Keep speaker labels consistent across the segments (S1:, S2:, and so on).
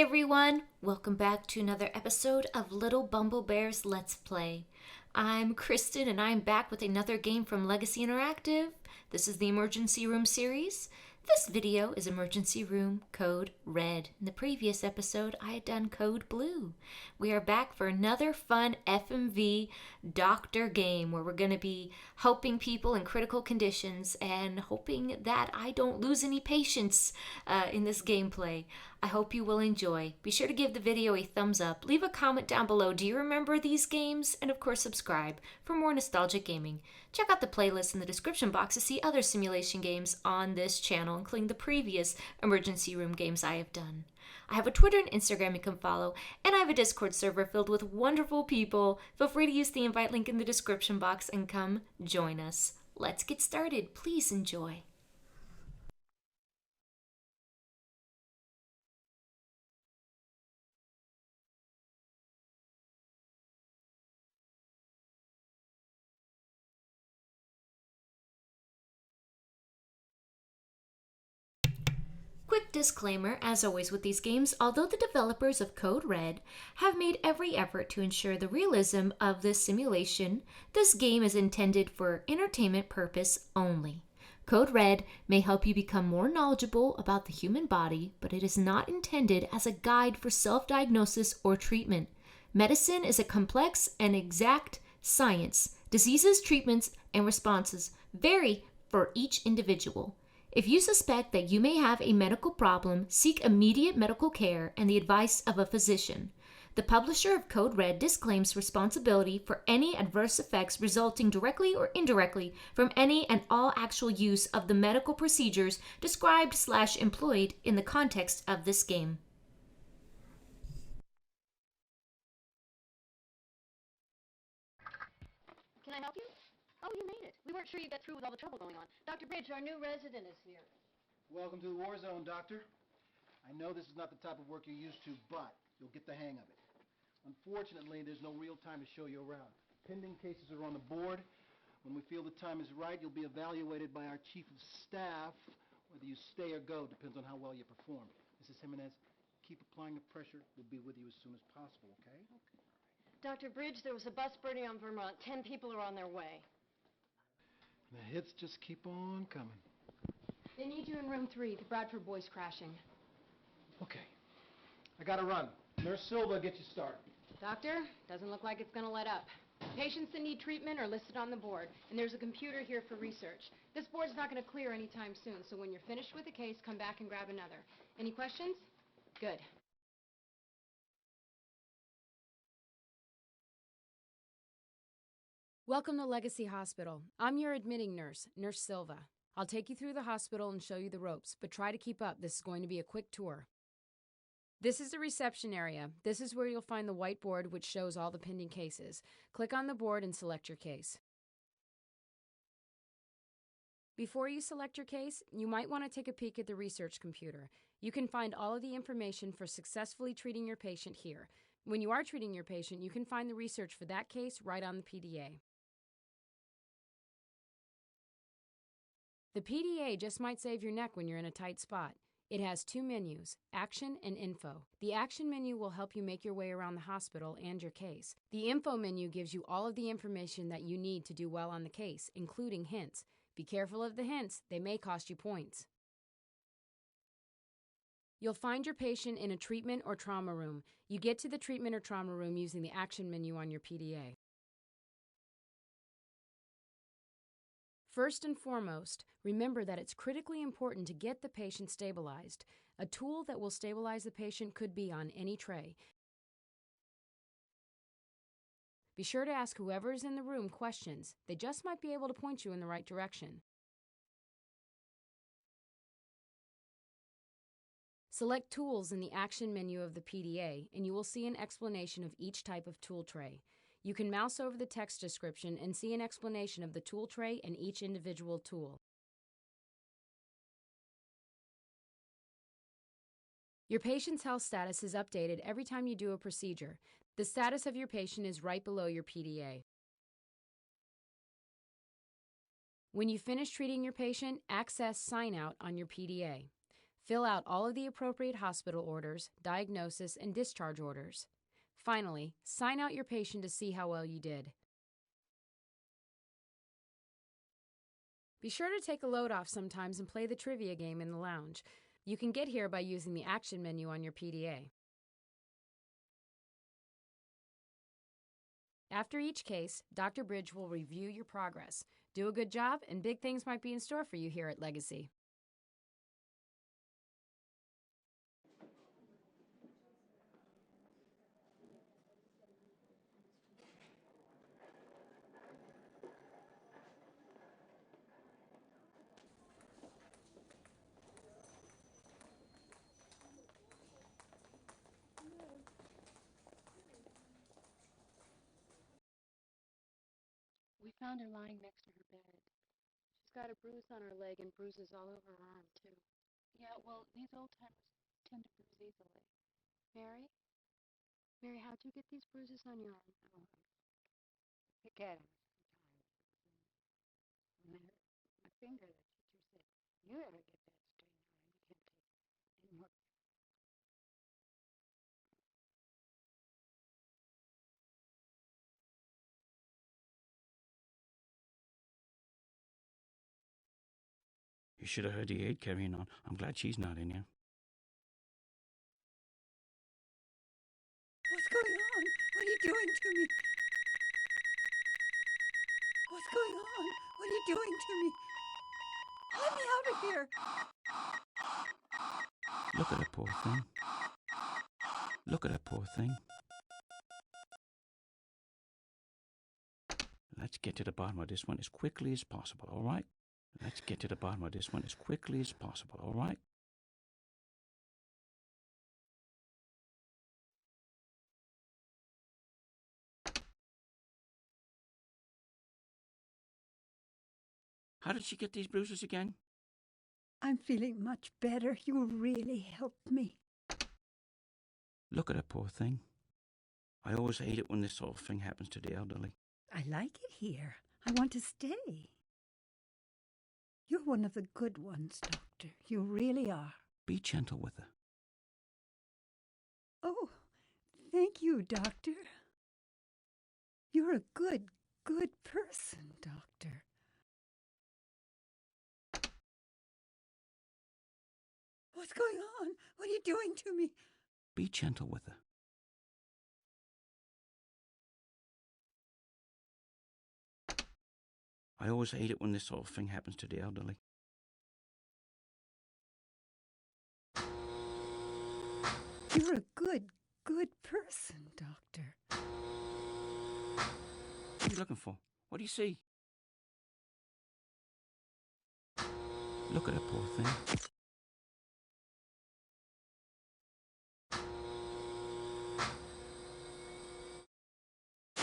S1: everyone, welcome back to another episode of Lilbumblebear's Let's Play. I'm Kristen and I'm back with another game from Legacy Interactive. This is the Emergency Room series. This video is Emergency Room Code Red. In the previous episode, I had done Code Blue. We are back for another fun FMV doctor game where we're going to be helping people in critical conditions and hoping that I don't lose any patients in this gameplay. I hope you will enjoy. Be sure to give the video a thumbs up. Leave a comment down below. Do you remember these games? And of course, subscribe for more nostalgic gaming. Check out the playlist in the description box to see other simulation games on this channel, including the previous emergency room games I have done. I have a Twitter and Instagram you can follow, and I have a Discord server filled with wonderful people. Feel free to use the invite link in the description box and come join us. Let's get started. Please enjoy. Quick disclaimer, as always with these games, although the developers of Code Red have made every effort to ensure the realism of this simulation, this game is intended for entertainment purpose only. Code Red may help you become more knowledgeable about the human body, but it is not intended as a guide for self-diagnosis or treatment. Medicine is a complex and exact science. Diseases, treatments, and responses vary for each individual. If you suspect that you may have a medical problem, seek immediate medical care and the advice of a physician. The publisher of Code Red disclaims responsibility for any adverse effects resulting directly or indirectly from any and all actual use of the medical procedures described/employed in the context of this game.
S2: Can I help you? Oh, you made it. We weren't sure you'd get through with all the trouble going on. Dr. Bridge, our new resident is here.
S3: Welcome to the war zone, Doctor. I know this is not the type of work you're used to, but you'll get the hang of it. Unfortunately, there's no real time to show you around. Pending cases are on the board. When we feel the time is right, you'll be evaluated by our chief of staff. Whether you stay or go depends on how well you perform. Mrs. Jimenez, keep applying the pressure. We'll be with you as soon as possible, okay?
S2: Dr. Bridge, there was a bus burning on Vermont. 10 people are on their way.
S3: The hits just keep on coming.
S2: They need you in room 3. The Bradford boy's crashing.
S3: Okay. I gotta run. Nurse Silva, get you started.
S2: Doctor, doesn't look like it's going to let up. Patients that need treatment are listed on the board, and there's a computer here for research. This board's not going to clear anytime soon, so when you're finished with the case, come back and grab another. Any questions? Good.
S4: Welcome to Legacy Hospital. I'm your admitting nurse, Nurse Silva. I'll take you through the hospital and show you the ropes, but try to keep up. This is going to be a quick tour. This is the reception area. This is where you'll find the whiteboard which shows all the pending cases. Click on the board and select your case. Before you select your case, you might want to take a peek at the research computer. You can find all of the information for successfully treating your patient here. When you are treating your patient, you can find the research for that case right on the PDA. The PDA just might save your neck when you're in a tight spot. It has 2 menus, Action and Info. The Action menu will help you make your way around the hospital and your case. The Info menu gives you all of the information that you need to do well on the case, including hints. Be careful of the hints, they may cost you points. You'll find your patient in a treatment or trauma room. You get to the treatment or trauma room using the Action menu on your PDA. First and foremost, remember that it's critically important to get the patient stabilized. A tool that will stabilize the patient could be on any tray. Be sure to ask whoever is in the room questions. They just might be able to point you in the right direction. Select Tools in the Action menu of the PDA, and you will see an explanation of each type of tool tray. You can mouse over the text description and see an explanation of the tool tray and each individual tool. Your patient's health status is updated every time you do a procedure. The status of your patient is right below your PDA. When you finish treating your patient, access Sign Out on your PDA. Fill out all of the appropriate hospital orders, diagnosis, and discharge orders. Finally, sign out your patient to see how well you did. Be sure to take a load off sometimes and play the trivia game in the lounge. You can get here by using the action menu on your PDA. After each case, Dr. Bridge will review your progress. Do a good job, and big things might be in store for you here at Legacy.
S2: We found her lying next to her bed. She's got a bruise on her leg and bruises all over her arm, too. Yeah, well, these old-timers tend to bruise easily. Mary? Mary, how'd you get these bruises on your arm? Oh, pick at them sometimes. My finger, the teacher said, you ever get that straightened out, you can't take any more.
S5: You should have heard the aide carrying on. I'm glad she's not in here.
S6: What's going on? What are you doing to me? What's going on? What are you doing to me? Let me out of here.
S5: Look at that poor thing. Look at that poor thing. Let's get to the bottom of this one as quickly as possible, all right? Let's get to the bottom of this one as quickly as possible, all right? How did she get these bruises again?
S6: I'm feeling much better. You really helped me.
S5: Look at that poor thing. I always hate it when this sort of thing happens to the elderly.
S6: I like it here. I want to stay. You're one of the good ones, Doctor. You really are.
S5: Be gentle with her.
S6: Oh, thank you, Doctor. You're a good person, Doctor. What's going on? What are you doing to me?
S5: Be gentle with her. I always hate it when this sort of thing happens to the elderly.
S6: You're a good person, Doctor.
S5: What are you looking for? What do you see? Look at that poor thing.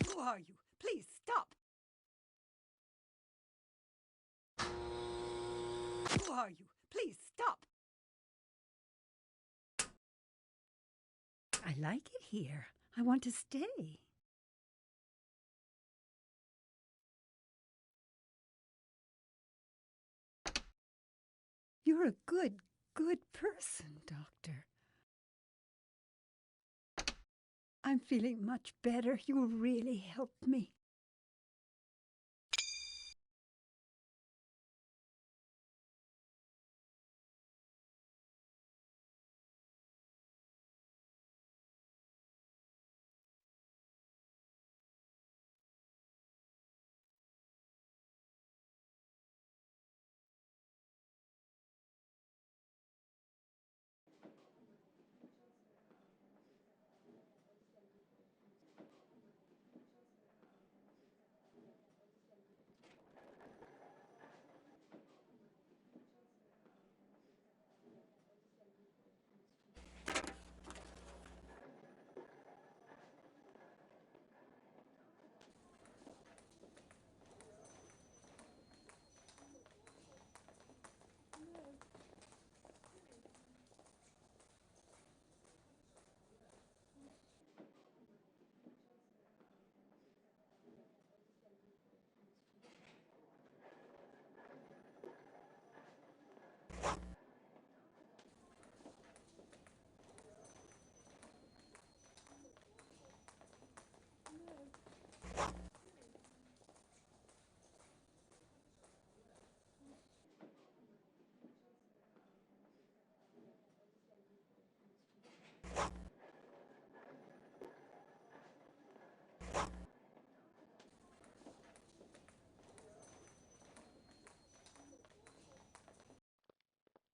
S6: Who are you? Please stop. Who are you? Please stop. I like it here. I want to stay. You're a good person, Doctor. I'm feeling much better. You really helped me.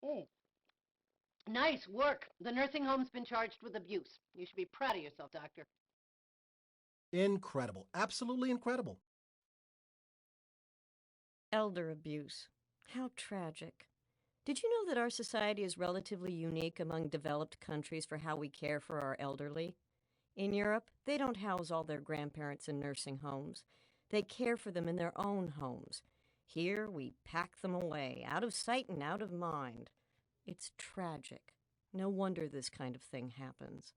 S7: Mm. Nice work. The nursing home's been charged with abuse. You should be proud of yourself, Doctor.
S3: Incredible. Absolutely incredible.
S8: Elder abuse. How tragic. Did you know that our society is relatively unique among developed countries for how we care for our elderly? In Europe, they don't house all their grandparents in nursing homes. They care for them in their own homes. Here, we pack them away, out of sight and out of mind. It's tragic. No wonder this kind of thing happens.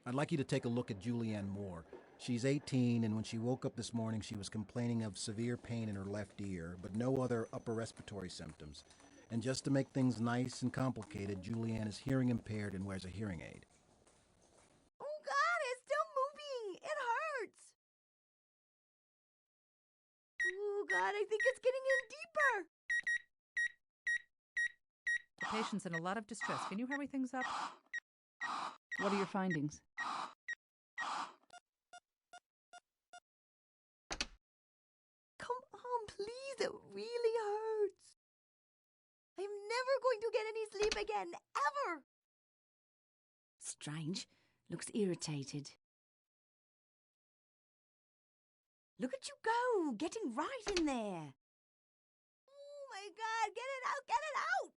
S3: I'd like you to take a look at Julianne Moore. She's 18, and when she woke up this morning, she was complaining of severe pain in her left ear, but no other upper respiratory symptoms. And just to make things nice and complicated, Julianne is hearing impaired and wears a hearing aid.
S9: Oh God, it's still moving. It hurts. Oh God, I think it's getting in deeper.
S10: The patient's in a lot of distress. Can you hurry things up? What are your findings?
S9: Come on, please. It really hurts. I'm never going to get any sleep again, ever.
S11: Strange. Looks irritated. Look at you go, getting right in there.
S9: Oh my God, get it out, get it out.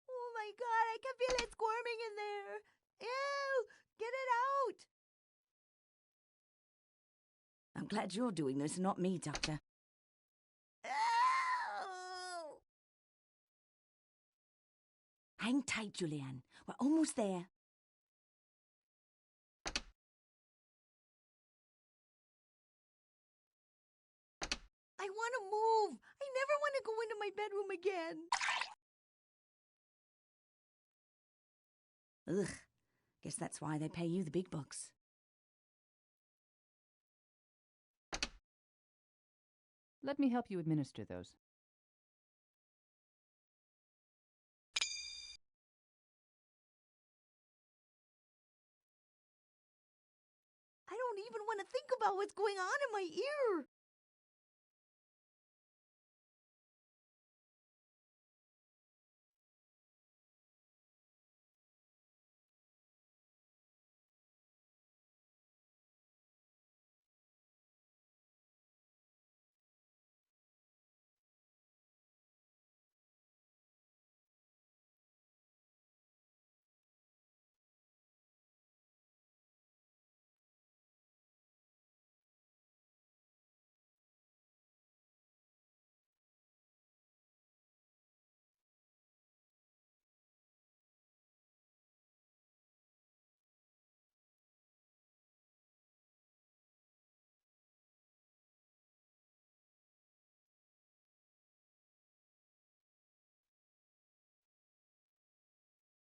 S9: Oh my God, I can feel it squirming in there. Ew, get it out.
S11: I'm glad you're doing this, not me, Doctor.
S9: Ew.
S11: Hang tight, Julianne. We're almost there.
S9: I want to move. I never want to go into my bedroom again.
S11: Ugh. Guess that's why they pay you the big bucks.
S10: Let me help you administer those.
S9: I don't even want to think about what's going on in my ear.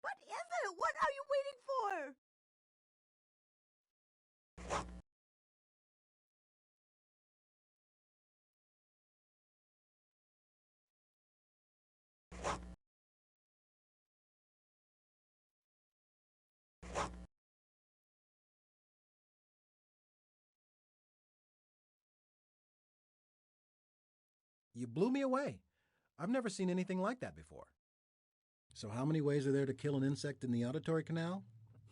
S9: What is it? What are you waiting for?
S3: You blew me away. I've never seen anything like that before. So how many ways are there to kill an insect in the auditory canal?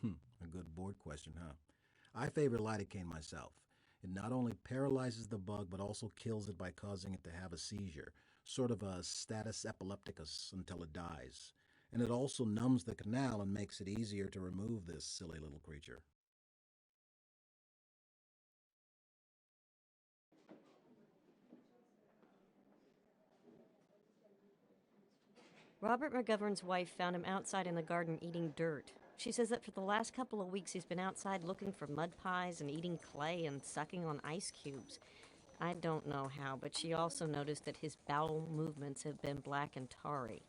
S3: A good board question, huh? I favor lidocaine myself. It not only paralyzes the bug, but also kills it by causing it to have a seizure, sort of a status epilepticus until it dies. And it also numbs the canal and makes it easier to remove this silly little creature.
S8: Robert McGovern's wife found him outside in the garden eating dirt. She says that for the last couple of weeks he's been outside looking for mud pies and eating clay and sucking on ice cubes. I don't know how, but she also noticed that his bowel movements have been black and tarry.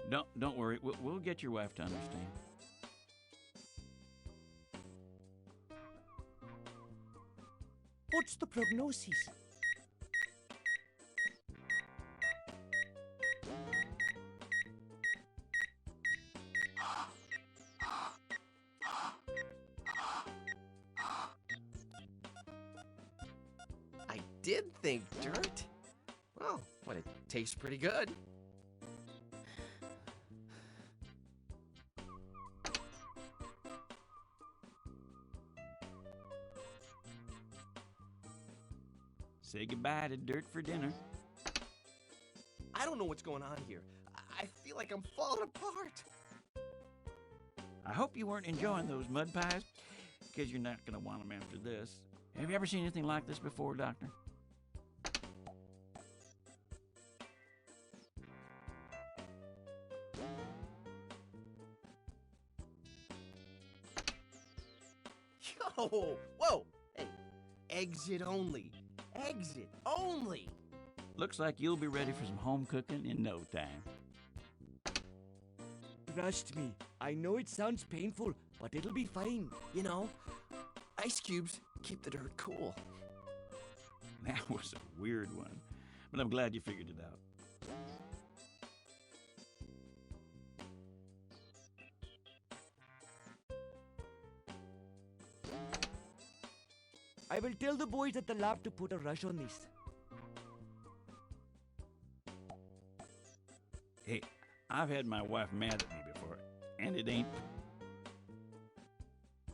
S5: Don't worry. We'll get your wife to understand.
S12: What's the prognosis? did think dirt. Well, but it tastes pretty good.
S5: Say goodbye to dirt for dinner.
S12: I don't know what's going on here. I feel like I'm falling apart.
S5: I hope you weren't enjoying those mud pies, because you're not going to want them after this. Have you ever seen anything like this before, Doctor?
S12: Yo! Whoa! Hey, exit only. Exit only.
S5: Looks like you'll be ready for some home cooking in no time.
S13: Trust me, I know it sounds painful, but it'll be fine.
S12: You know, ice cubes keep the dirt cool.
S5: That was a weird one, but I'm glad you figured it out.
S13: I will tell the boys at the lab to put a rush on this.
S5: Hey, I've had my wife mad at me before, and it ain't.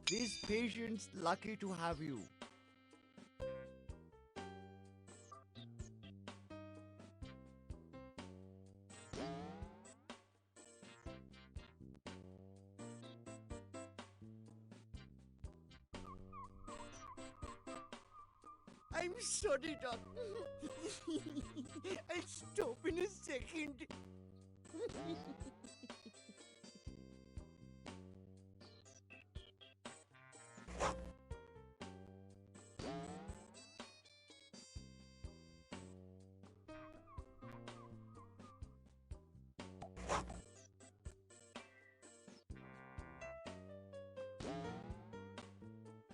S13: This patient's lucky to have you. I'm sorry, Doc. I'll stop in a second.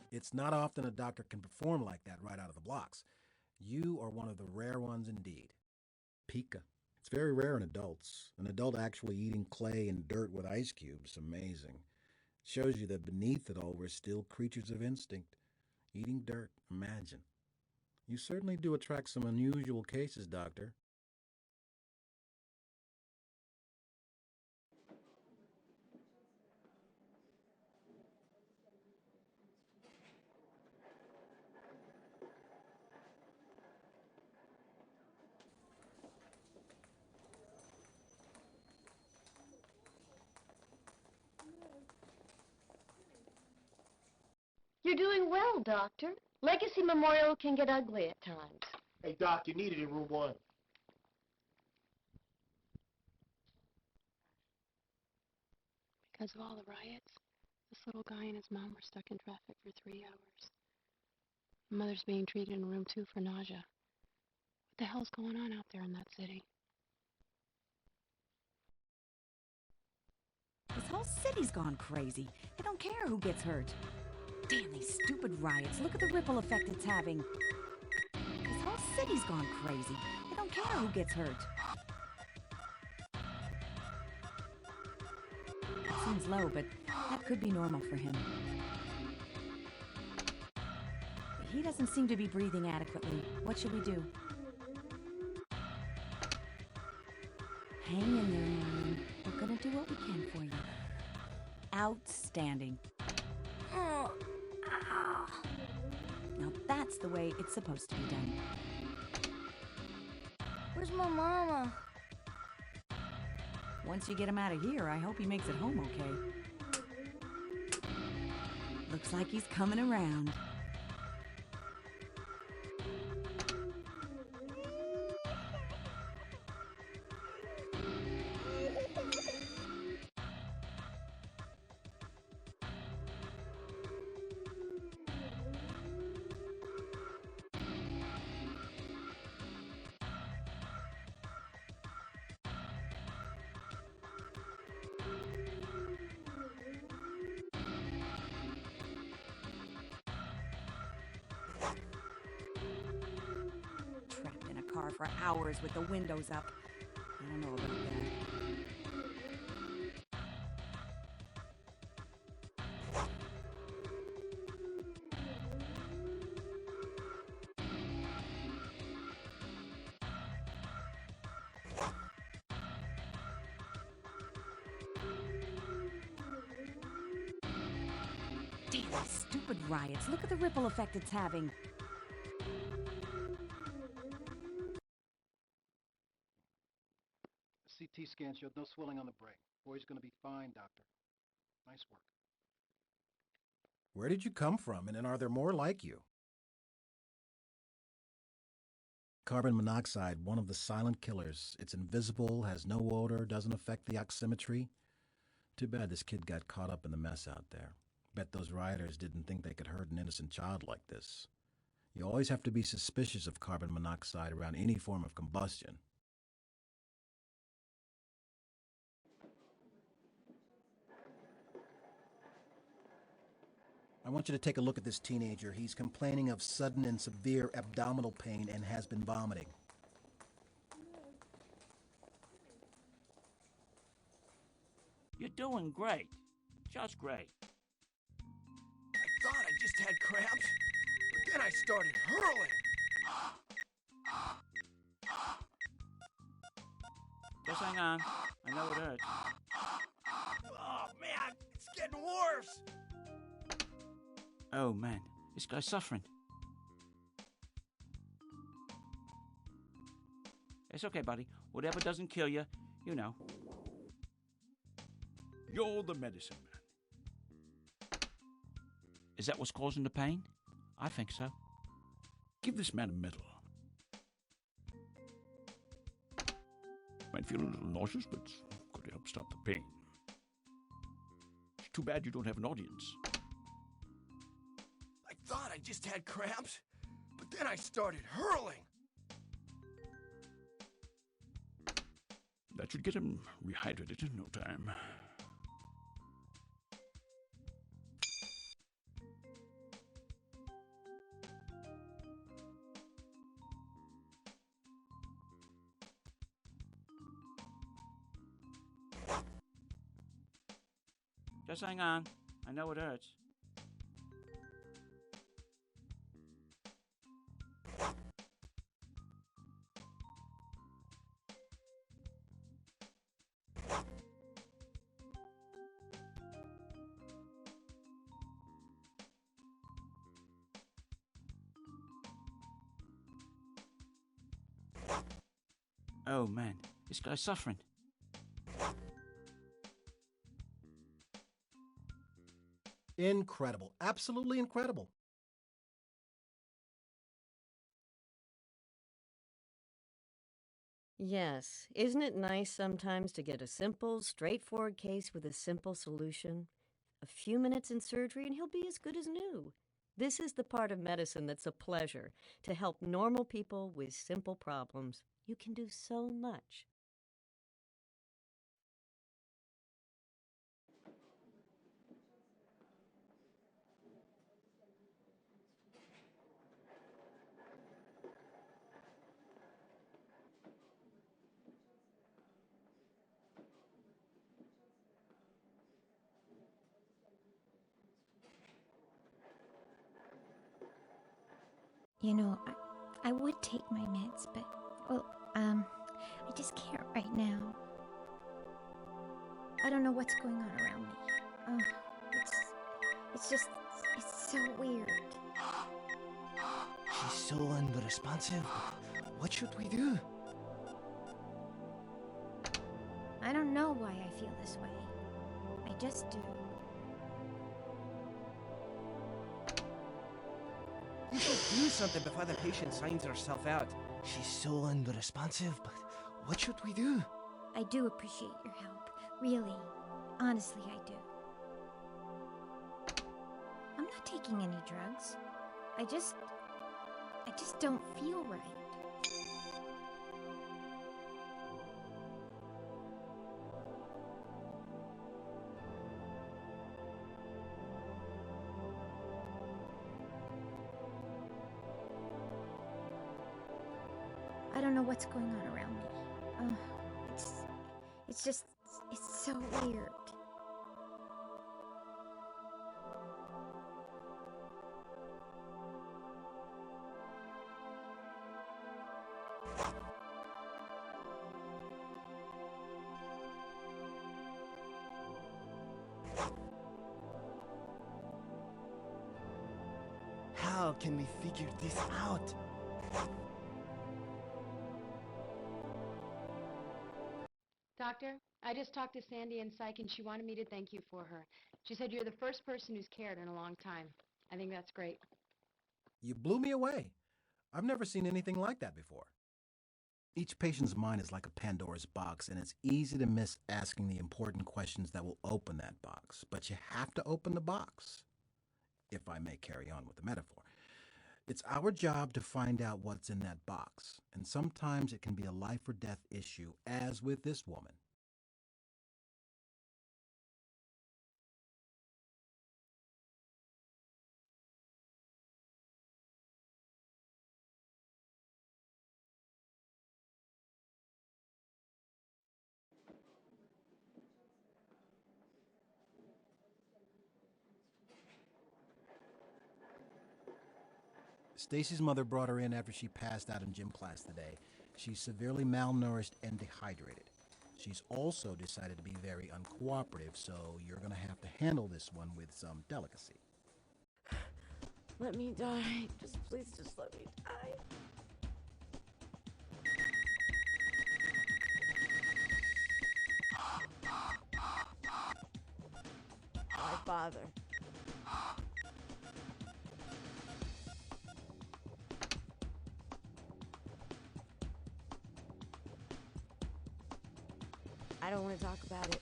S3: It's not often a doctor can perform like that right out of the blocks. You are one of the rare ones indeed. Pica. It's very rare in adults. An adult actually eating clay and dirt with ice cubes. Amazing. Shows you that beneath it all, we're still creatures of instinct. Eating dirt, imagine. You certainly do attract some unusual cases, Doctor.
S7: You're doing well, Doctor. Legacy Memorial can get ugly at times.
S14: Hey, Doc, you need it in room 1.
S2: Because of all the riots, this little guy and his mom were stuck in traffic for 3 hours. Mother's being treated in room 2 for nausea. What the hell's going on out there in that city?
S11: This whole city's gone crazy. They don't care who gets hurt. Damn these stupid riots. Look at the ripple effect it's having. This whole city's gone crazy. They don't care who gets hurt. It seems low, but that could be normal for him. He doesn't seem to be breathing adequately. What should we do? Hang in there, Marion. We're gonna do what we can for you. Outstanding. Now that's the way it's supposed to be done.
S9: Where's my mama?
S11: Once you get him out of here, I hope he makes it home okay. Looks like he's coming around. For hours with the windows up. I don't know about that. Damn, these stupid riots. Look at the ripple effect it's having.
S3: CT scan showed no swelling on the brain. Boy's gonna be fine, doctor. Nice work.
S15: Where did you come from, and are there more like you? Carbon monoxide, one of the silent killers. It's invisible, has no odor, doesn't affect the oximetry. Too bad this kid got caught up in the mess out there. Bet those rioters didn't think they could hurt an innocent child like this. You always have to be suspicious of carbon monoxide around any form of combustion. I want you to take a look at this teenager. He's complaining of sudden and severe abdominal pain and has been vomiting.
S5: You're doing great. Just great.
S12: I thought I just had cramps, but then I started hurling.
S5: Just hang on. I know it hurts.
S12: Oh, man, it's getting worse.
S5: Oh, man. This guy's suffering. It's okay, buddy. Whatever doesn't kill you, you know. You're the medicine man. Is that what's causing the pain? I think so. Give this man a medal. Might feel a little nauseous, but it's going to help stop the pain. It's too bad you don't have an audience.
S12: I thought I just had cramps, but then I started hurling.
S5: That should get him rehydrated in no time. Just hang on. I know it hurts. Oh man, this guy's suffering.
S15: Incredible. Absolutely incredible.
S8: Yes, isn't it nice sometimes to get a simple, straightforward case with a simple solution? A few minutes in surgery and he'll be as good as new. This is the part of medicine that's a pleasure, to help normal people with simple problems. You can do so much.
S16: You know, I would take my meds, but, well, I just can't right now. I don't know what's going on around me. Oh, it's so weird.
S12: She's so unresponsive. What should we do?
S16: I don't know why I feel this way. I just do.
S12: You should do something before the patient signs herself out. She's so unresponsive, but what should we do?
S16: I do appreciate your help. Really. Honestly, I do. I'm not taking any drugs. I just don't feel right. I don't know what's going on around me. Oh, it's so weird.
S12: How can we figure this out?
S2: Doctor, I just talked to Sandy in Psych, and she wanted me to thank you for her. She said you're the first person who's cared in a long time. I think that's great.
S15: You blew me away. I've never seen anything like that before. Each patient's mind is like a Pandora's box, and it's easy to miss asking the important questions that will open that box. But you have to open the box, if I may carry on with the metaphor. It's our job to find out what's in that box, and sometimes it can be a life or death issue, as with this woman. Stacy's mother brought her in after she passed out in gym class today. She's severely malnourished and dehydrated. She's also decided to be very uncooperative, so you're going to have to handle this one with some delicacy.
S17: Let me die. Please just let me die. Why bother? I don't want to talk about it.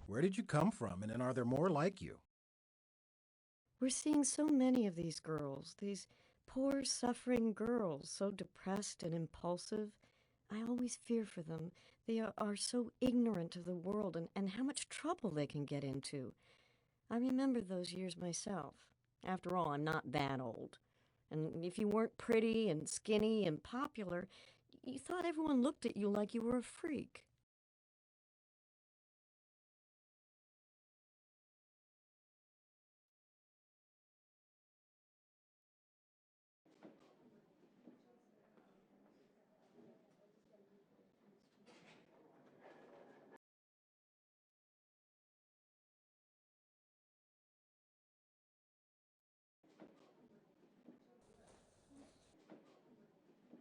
S15: Where did you come from, and are there more like you?
S8: We're seeing so many of these girls, these poor, suffering girls, so depressed and impulsive. I always fear for them. They are so ignorant of the world and how much trouble they can get into. I remember those years myself. After all, I'm not that old. And if you weren't pretty and skinny and popular, you thought everyone looked at you like you were a freak.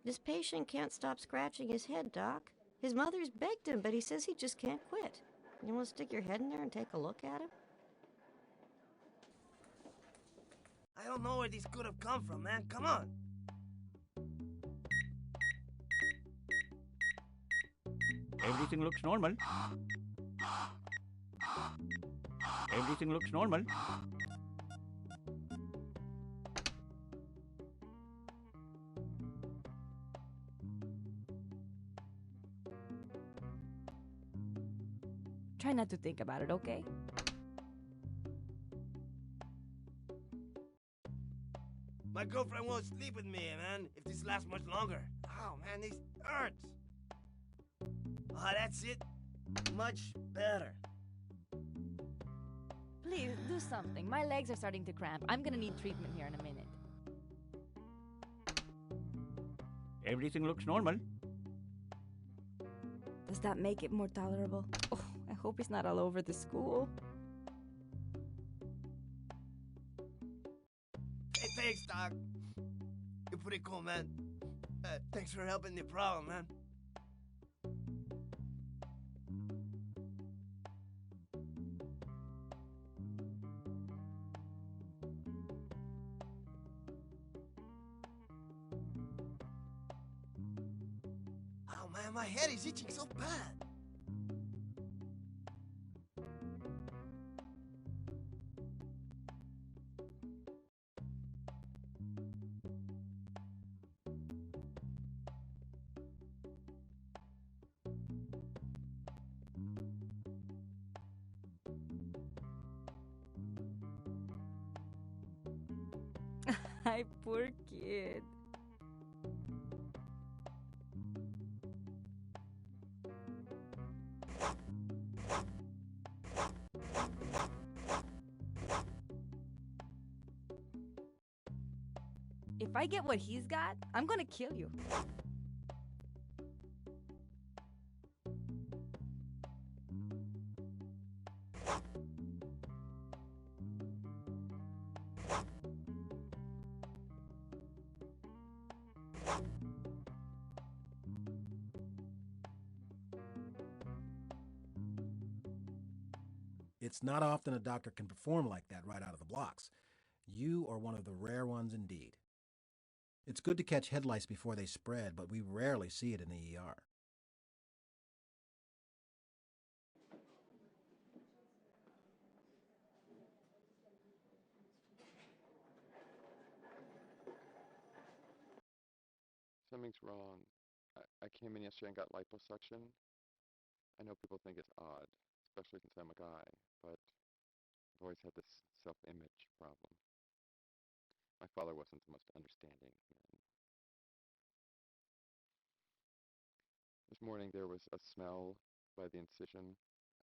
S8: This patient can't stop scratching his head, Doc. His mother's begged him, but he says he just can't quit. You want to stick your head in there and take a look at him?
S12: I don't know where these could have come from, man. Come on.
S5: Everything looks normal. Everything looks normal.
S11: Try not to think about it, okay?
S12: My girlfriend won't sleep with me, man, if this lasts much longer. Oh, man, this hurts. Oh, that's it. Much better.
S11: Please, do something. My legs are starting to cramp. I'm gonna need treatment here in a minute.
S5: Everything looks normal.
S11: Does that make it more tolerable? Oh, I hope he's not all over the school.
S12: Hey, thanks, Doc. You're pretty cool, man. Thanks for helping the problem, man. Oh, man, my head is itching so bad.
S11: Hi, poor kid. If I get what he's got, I'm gonna kill you.
S15: It's not often a doctor can perform like that right out of the blocks. You are one of the rare ones indeed. It's good to catch head lice before they spread, but we rarely see it in the ER.
S18: Something's wrong. I came in yesterday and got liposuction. I know people think it's odd, especially since I'm a guy, but I've always had this self-image problem. My father wasn't the most understanding man. This morning there was a smell by the incision.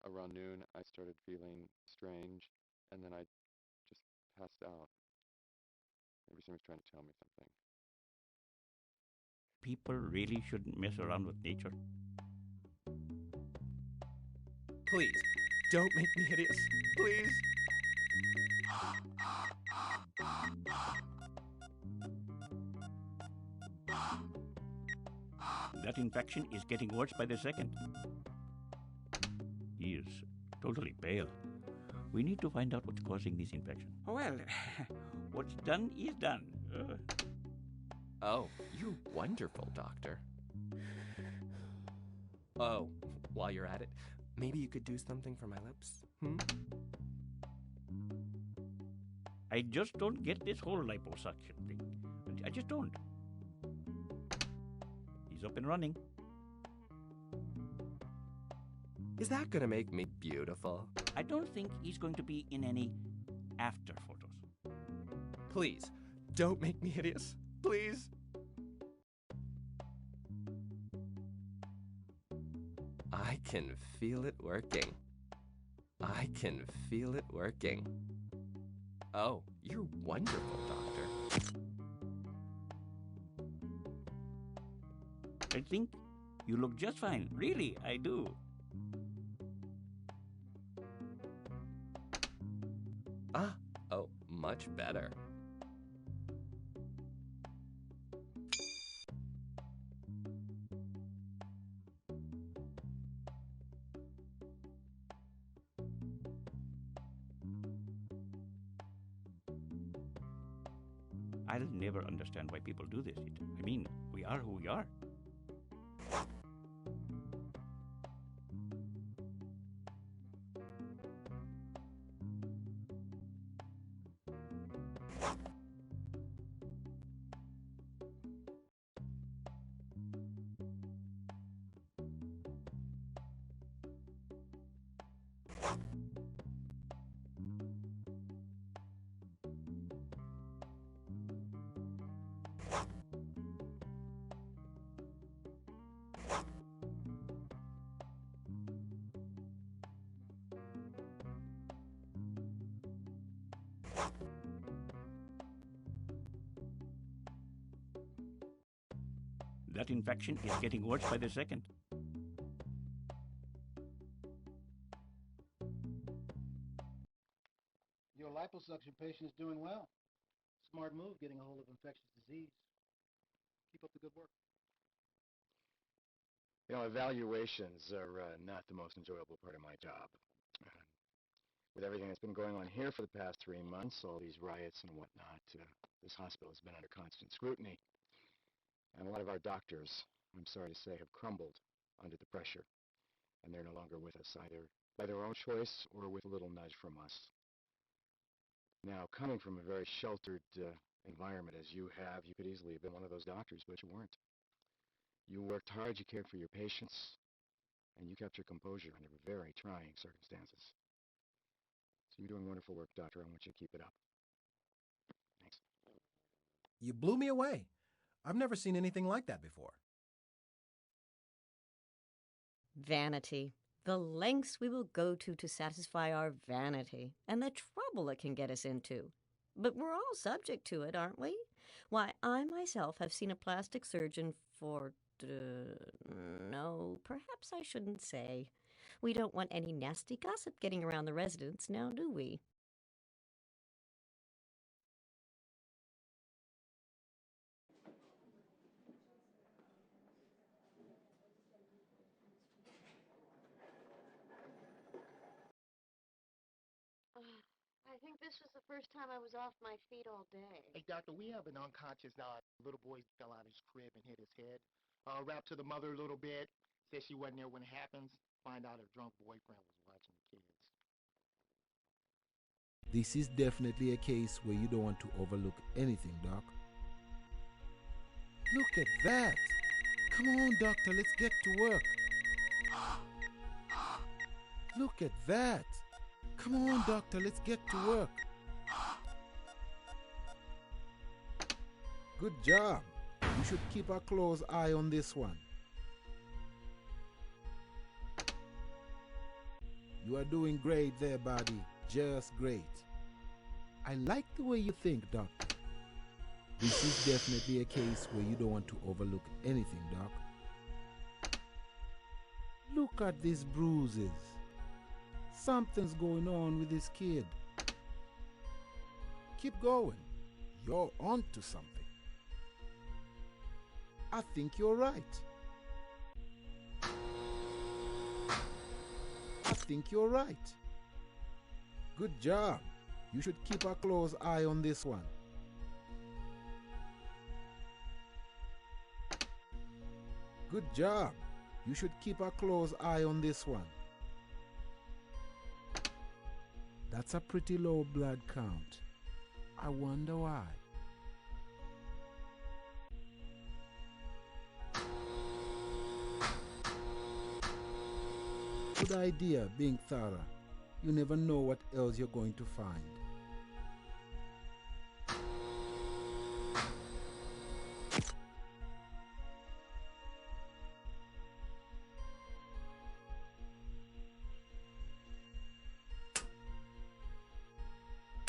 S18: Around noon I started feeling strange, and then I just passed out. Maybe someone's trying to tell me something.
S5: People really shouldn't mess around with nature.
S12: Please, don't make me hideous. Please.
S5: That infection is getting worse by the second. He is totally pale. We need to find out what's causing this infection. Well, what's done is done.
S19: Oh, you're wonderful, Doctor. Oh, while you're at it, maybe you could do something for my lips?
S5: I just don't get this whole liposuction thing. I just don't. He's up and running.
S19: Is that gonna make me beautiful?
S5: I don't think he's going to be in any after photos.
S19: Please, don't make me hideous. Please. I can feel it working. I can feel it working. Oh, you're wonderful, Doctor.
S5: I think you look just fine. Really, I do.
S19: Oh, much better.
S5: I'll never understand why people do this. I mean, we are who we are. That infection is getting worse by the second.
S3: Your liposuction patient is doing well. Smart move getting a hold of infectious disease. Keep up the good work.
S20: You know, evaluations are not the most enjoyable part of my job. With everything that's been going on here for the past 3 months, all these riots and whatnot, this hospital has been under constant scrutiny. And a lot of our doctors, I'm sorry to say, have crumbled under the pressure. And they're no longer with us, either by their own choice or with a little nudge from us. Now, coming from a very sheltered environment as you have, you could easily have been one of those doctors, but you weren't. You worked hard, you cared for your patients, and you kept your composure under very trying circumstances. So you're doing wonderful work, Doctor. I want you to keep it up. Thanks.
S15: You blew me away. I've never seen anything like that before.
S8: Vanity. The lengths we will go to satisfy our vanity, and the trouble it can get us into. But we're all subject to it, aren't we? Why, I myself have seen a plastic surgeon for... no, perhaps I shouldn't say. We don't want any nasty gossip getting around the residence now, do we?
S7: I think this was the first time I was off my feet all day.
S14: Hey, doctor, we have an unconscious little boy fell out of his crib and hit his head. Wrapped to the mother a little bit. Said she wasn't there when it happens. Find out her drunk boyfriend was watching the kids.
S21: This is definitely a case where you don't want to overlook anything, Doc. Look at that. Come on, doctor, let's get to work. Look at that. Come on, doctor, let's get to work. Good job. You should keep a close eye on this one. You are doing great there, buddy. Just great. I like the way you think, doctor. This is definitely a case where you don't want to overlook anything, doc. Look at these bruises. Something's going on with this kid. Keep going. You're onto something. I think you're right. I think you're right. Good job. You should keep a close eye on this one. Good job. You should keep a close eye on this one. That's a pretty low blood count. I wonder why. Good idea, being thorough. You never know what else you're going to find.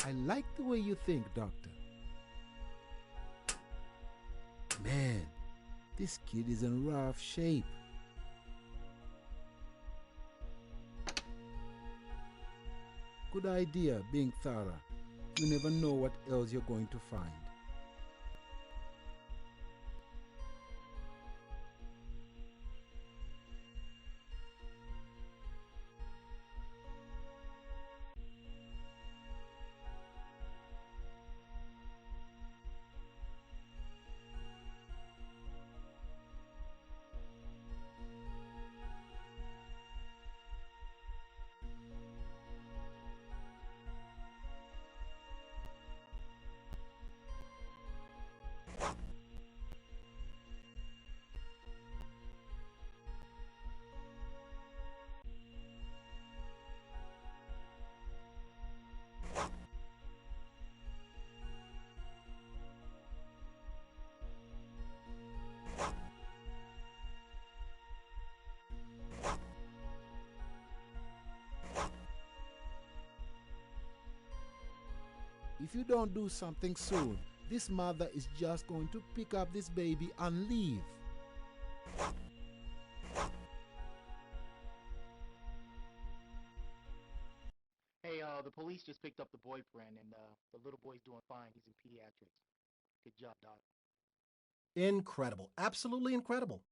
S21: I like the way you think, Doctor. Man, this kid is in rough shape. Good idea, being thorough. You never know what else you're going to find. If you don't do something soon, this mother is just going to pick up this baby and leave.
S14: Hey, the police just picked up the boyfriend, and the little boy's doing fine. He's in pediatrics. Good job, Doc.
S15: Incredible. Absolutely incredible.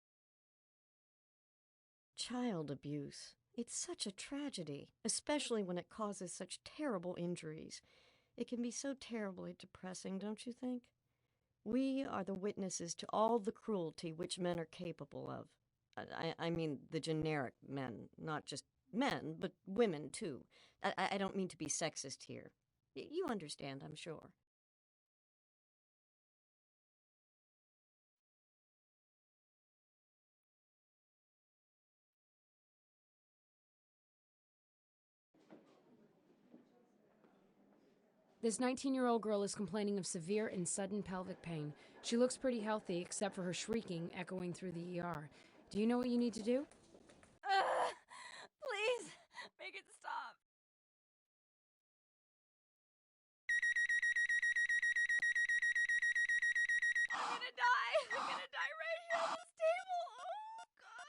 S8: Child abuse. It's such a tragedy, especially when it causes such terrible injuries. It can be so terribly depressing, don't you think? We are the witnesses to all the cruelty which men are capable of. I mean the generic men, not just men, but women too. I don't mean to be sexist here. You understand, I'm sure.
S4: This 19-year-old girl is complaining of severe and sudden pelvic pain. She looks pretty healthy, except for her shrieking echoing through the ER. Do you know what you need to do?
S17: Please, make it stop. I'm gonna die. I'm gonna die right here on this table. Oh, God.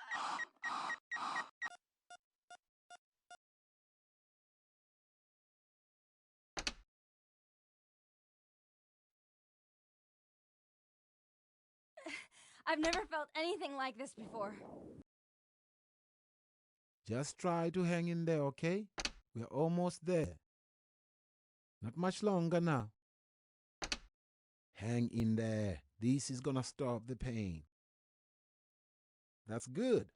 S17: I've never felt anything like this before.
S21: Just try to hang in there, okay? We're almost there. Not much longer now. Hang in there. This is gonna stop the pain. That's good.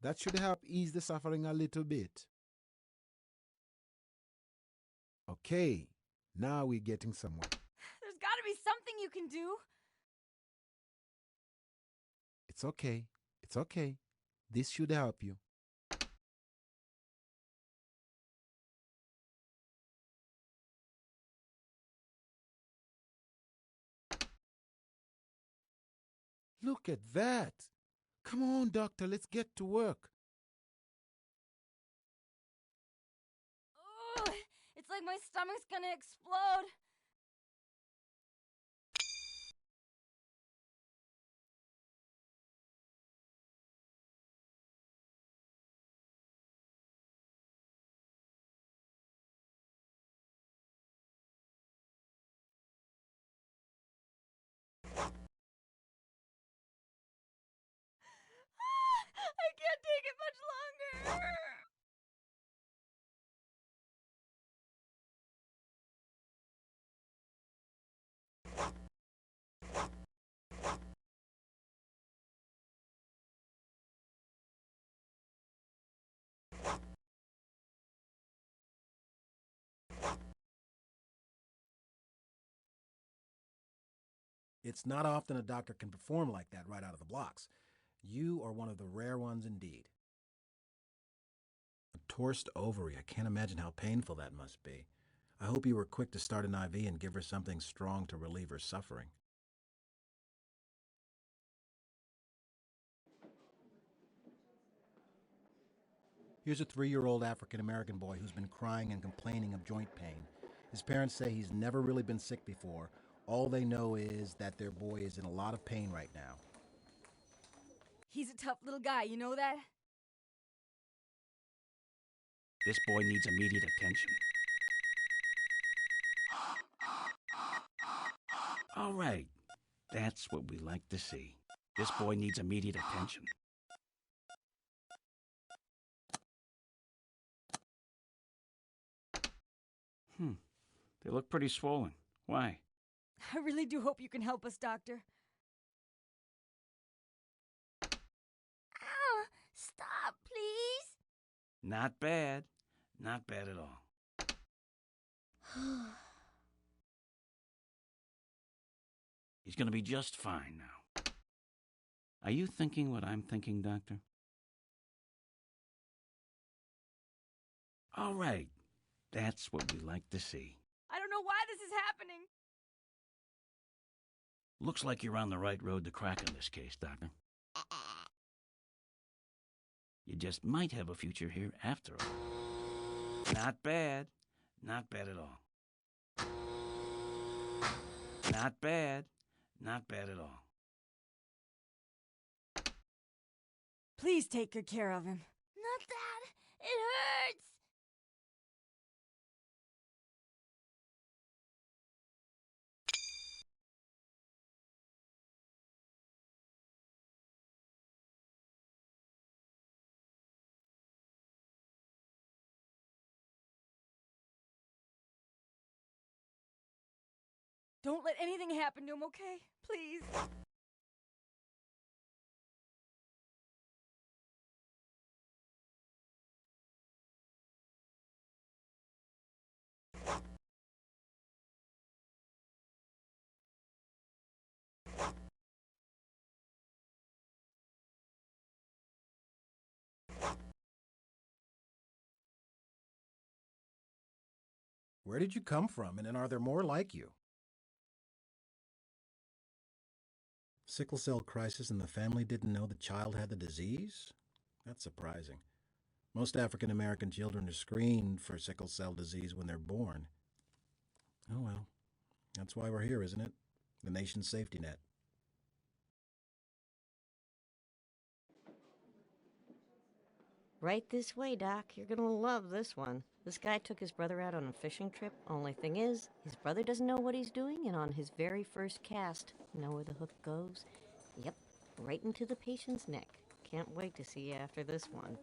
S21: That should help ease the suffering a little bit. Okay, now we're getting somewhere.
S17: There's gotta be something you can do.
S21: It's okay. It's okay. This should help you. Look at that. Come on, doctor, let's get to work.
S17: Ugh, it's like my stomach's gonna explode. I can't take it much longer.
S15: It's not often a doctor can perform like that right out of the blocks. You are one of the rare ones indeed. A torsed ovary. I can't imagine how painful that must be. I hope you were quick to start an IV and give her something strong to relieve her suffering. Here's a 3-year-old African-American boy who's been crying and complaining of joint pain. His parents say he's never really been sick before. All they know is that their boy is in a lot of pain right now.
S17: He's a tough little guy, you know that?
S5: This boy needs immediate attention. All right, that's what we like to see. This boy needs immediate attention. They look pretty swollen. Why?
S17: I really do hope you can help us, Doctor. Ow! Stop, please!
S5: Not bad. Not bad at all. He's going to be just fine now. Are you thinking what I'm thinking, Doctor? All right. That's what we like to see.
S17: I don't know why this is happening.
S5: Looks like you're on the right road to cracking this case, Doctor. You just might have a future here after all. Not bad. Not bad at all. Not bad. Not bad at all.
S11: Please take good care of him.
S17: Not that. It hurts.
S11: Don't let anything happen to him, okay? Please.
S15: Where did you come from, and are there more like you? Sickle cell crisis and the family didn't know the child had the disease? That's surprising. Most African American children are screened for sickle cell disease when they're born. Oh well, that's why we're here, isn't it? The nation's safety net.
S8: Right this way, Doc. You're gonna love this one. This guy took his brother out on a fishing trip. Only thing is, his brother doesn't know what he's doing, and on his very first cast, you know where the hook goes? Yep, right into the patient's neck. Can't wait to see you after this one.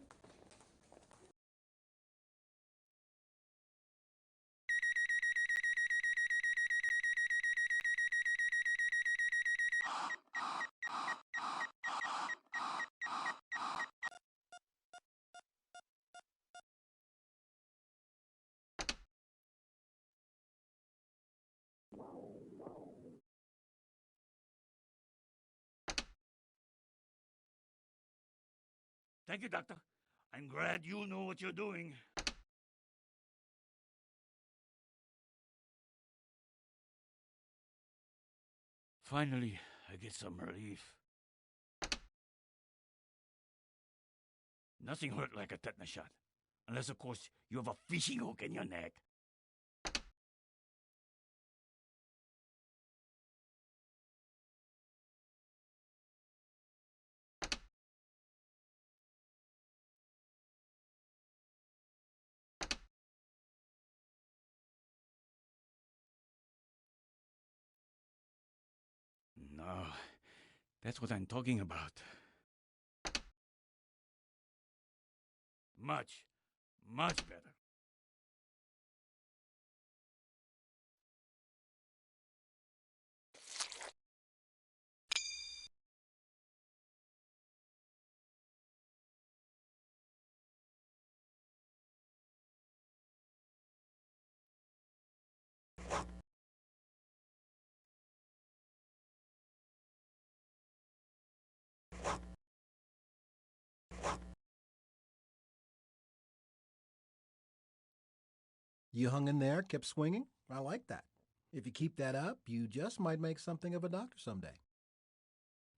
S5: Thank you, Doctor. I'm glad you know what you're doing. Finally, I get some relief. Nothing hurt like a tetanus shot. Unless, of course, you have a fishing hook in your neck. No, that's what I'm talking about. Much, much better.
S15: You hung in there, kept swinging? I like that. If you keep that up, you just might make something of a doctor someday.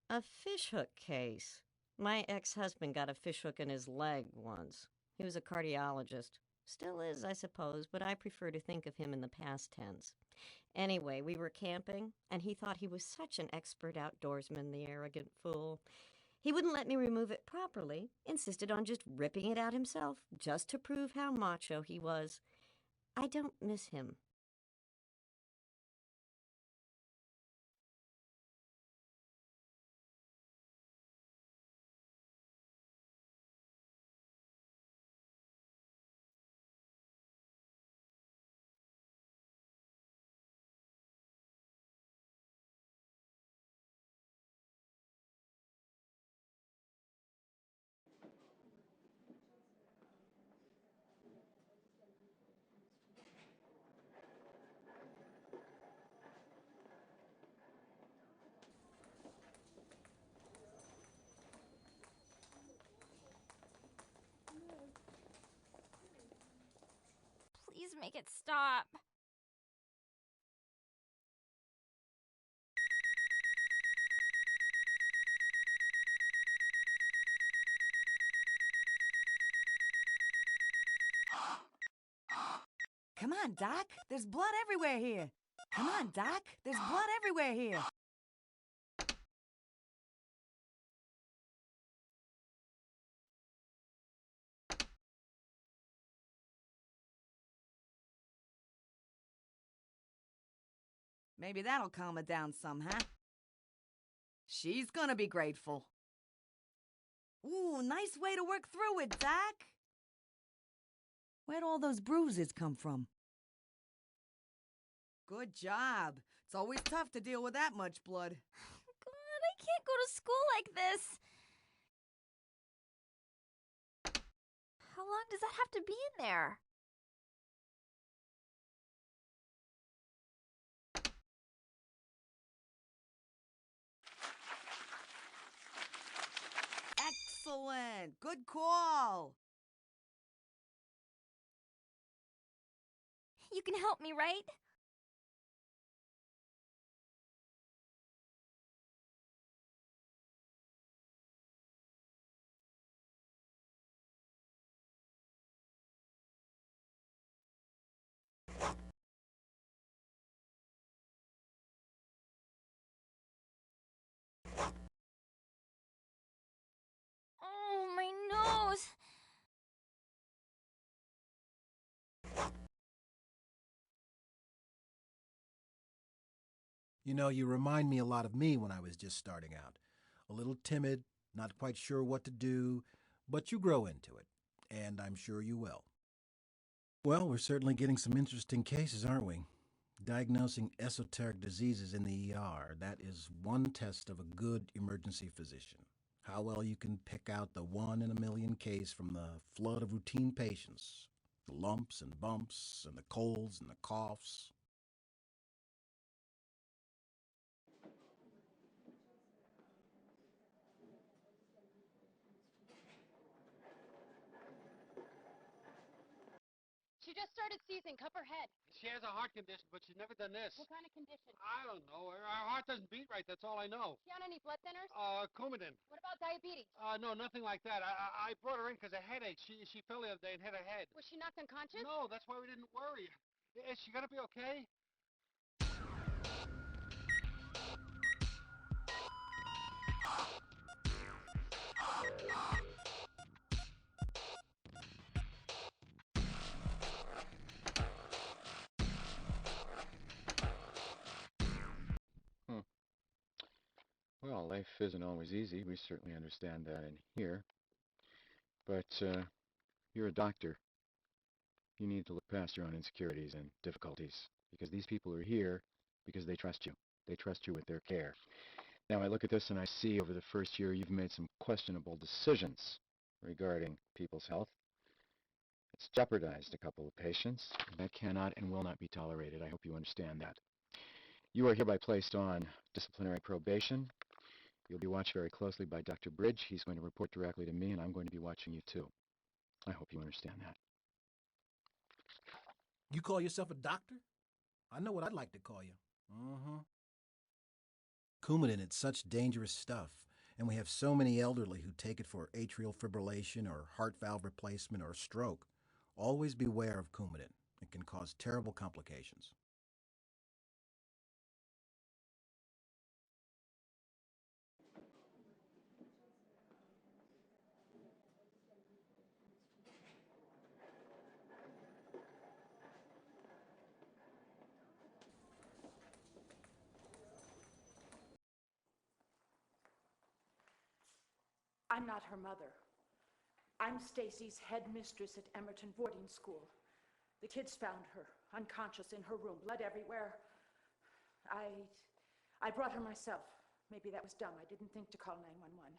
S8: A fishhook case. My ex-husband got a fishhook in his leg once. He was a cardiologist. Still is, I suppose, but I prefer to think of him in the past tense. Anyway, we were camping, and he thought he was such an expert outdoorsman, the arrogant fool. He wouldn't let me remove it properly, insisted on just ripping it out himself, just to prove how macho he was. I don't miss him.
S17: Please make it stop.
S11: Come on, Doc. There's blood everywhere here. Come on, Doc. There's blood everywhere here. Maybe that'll calm her down some, huh? She's gonna be grateful. Ooh, nice way to work through it, Doc. Where'd all those bruises come from? Good job. It's always tough to deal with that much blood.
S17: God, I can't go to school like this. How long does that have to be in there?
S11: Excellent. Good call.
S17: You can help me, right? Oh, my nose.
S15: You know, you remind me a lot of me when I was just starting out. A little timid, not quite sure what to do, but you grow into it, and I'm sure you will. Well, we're certainly getting some interesting cases, aren't we? Diagnosing esoteric diseases in the ER, that is one test of a good emergency physician. How well you can pick out the 1 in a million case from the flood of routine patients, the lumps and bumps and the colds and the coughs.
S2: She just started seizing. Cup her head.
S1: She has a heart condition, but she's never done this.
S2: What kind of condition?
S1: I don't know. Her heart doesn't beat right. That's all I know.
S2: She on any blood thinners?
S1: Coumadin.
S2: What about diabetes?
S1: No, nothing like that. I brought her in because of headache. She fell the other day and hit her head.
S2: Was she knocked unconscious?
S1: No, that's why we didn't worry. Is she gonna be okay?
S20: Well, life isn't always easy. We certainly understand that in here. But you're a doctor. You need to look past your own insecurities and difficulties, because these people are here because they trust you. They trust you with their care. Now, I look at this and I see over the first year you've made some questionable decisions regarding people's health. It's jeopardized a couple of patients. That cannot and will not be tolerated. I hope you understand that. You are hereby placed on disciplinary probation. You'll be watched very closely by Dr. Bridge. He's going to report directly to me, and I'm going to be watching you too. I hope you understand that.
S15: You call yourself a doctor? I know what I'd like to call you. Coumadin, it's such dangerous stuff, and we have so many elderly who take it for atrial fibrillation or heart valve replacement or stroke. Always beware of Coumadin. It can cause terrible complications.
S22: I'm not her mother. I'm Stacy's headmistress at Emerton boarding school. The kids found her, unconscious in her room, blood everywhere. I brought her myself. Maybe that was dumb. I didn't think to call 911.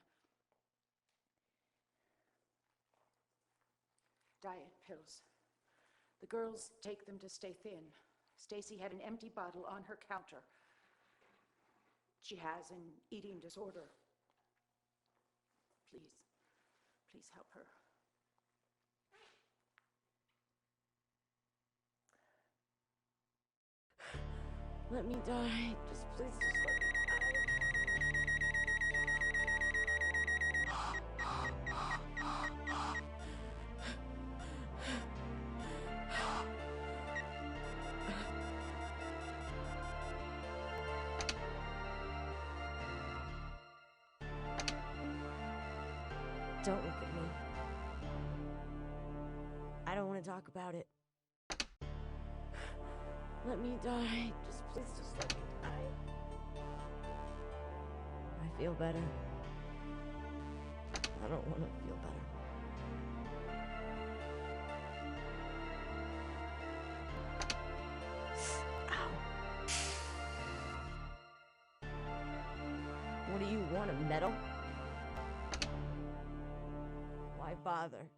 S22: Diet pills. The girls take them to stay thin. Stacy had an empty bottle on her counter. She has an eating disorder. Please help her.
S23: Let me die. Please just let me die. Don't look at me. I don't want to talk about it. Let me die. Please just let me die. I feel better. I don't want to feel better. What do you want, a medal? Why bother?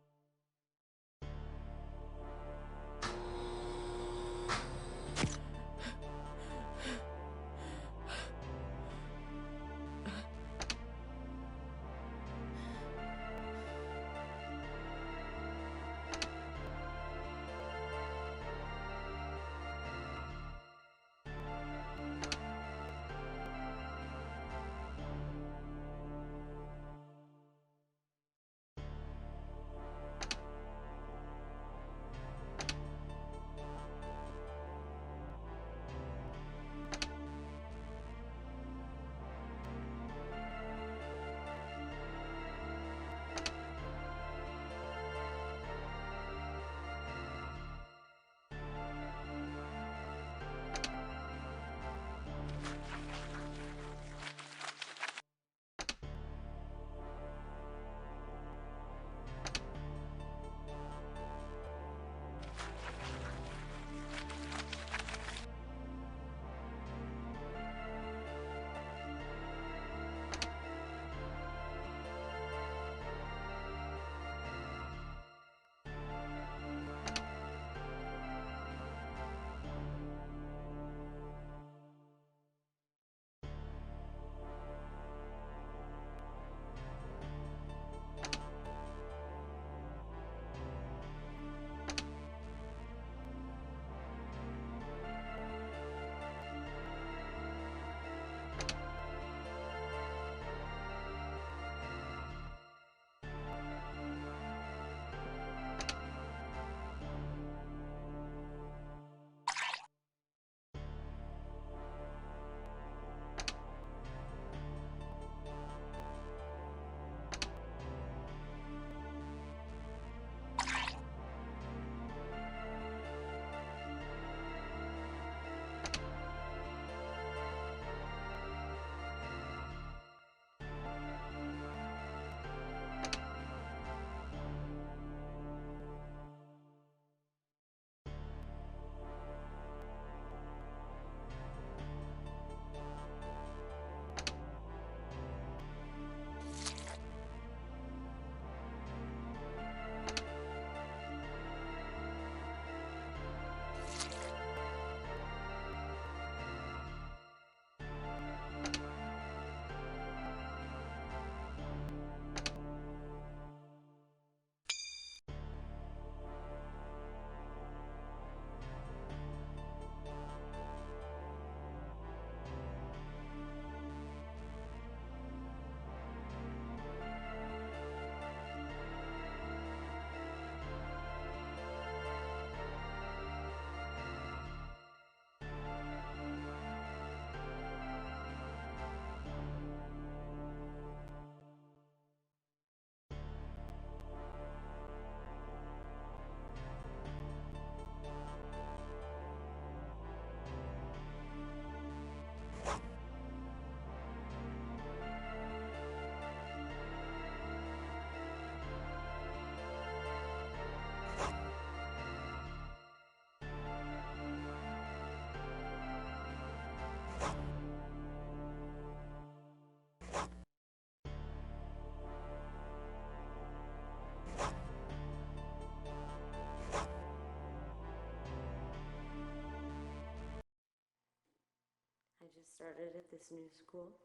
S23: I just started at this new school,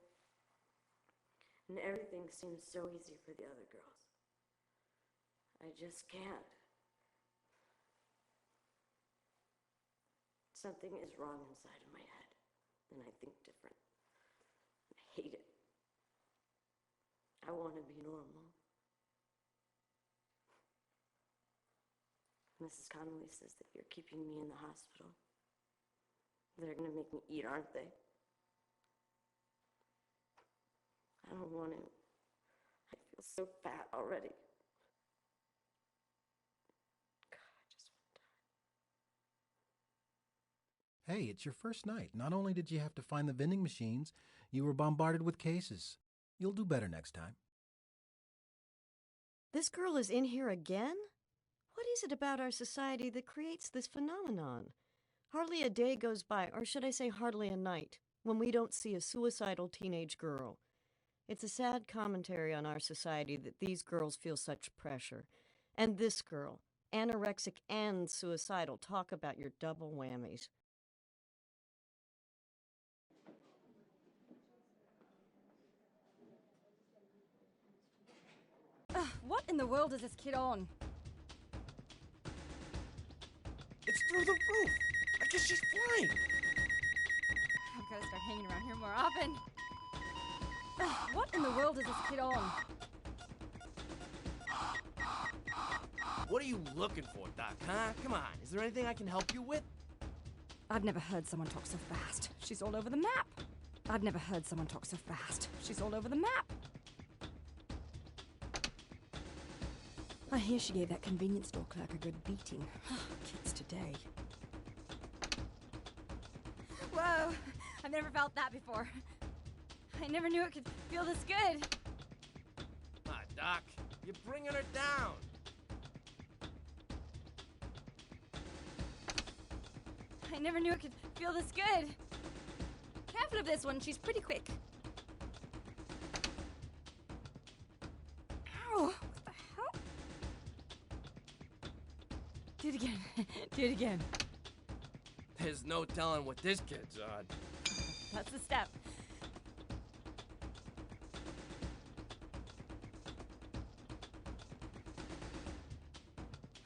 S23: and everything seems so easy for the other girls. I just can't. Something is wrong inside of my head, and I think different. I hate it. I want to be normal. Mrs. Connolly says that you're keeping me in the hospital. They're going to make me eat, aren't they? I don't want to. I feel so fat already.
S15: Hey, it's your first night. Not only did you have to find the vending machines, you were bombarded with cases. You'll do better next time.
S8: This girl is in here again? What is it about our society that creates this phenomenon? Hardly a day goes by, or should I say hardly a night, when we don't see a suicidal teenage girl. It's a sad commentary on our society that these girls feel such pressure. And this girl, anorexic and suicidal, talk about your double whammies.
S17: What in the world is this kid on?
S12: It's through the roof. I guess she's flying.
S17: I've got to start hanging around here more often. What in the world is this kid on?
S12: What are you looking for, Doc, huh? Come on, is there anything I can help you with?
S17: I've never heard someone talk so fast. She's all over the map. I've never heard someone talk so fast. She's all over the map. I hear she gave that convenience store clerk a good beating. Kids today. Whoa! I've never felt that before. I never knew it could feel this good.
S12: Ah, Doc, you're bringing her down.
S17: I never knew it could feel this good. Careful of this one, she's pretty quick. Ow! What the hell? Do it again. Do it again.
S12: There's no telling what this kid's on.
S17: That's the step.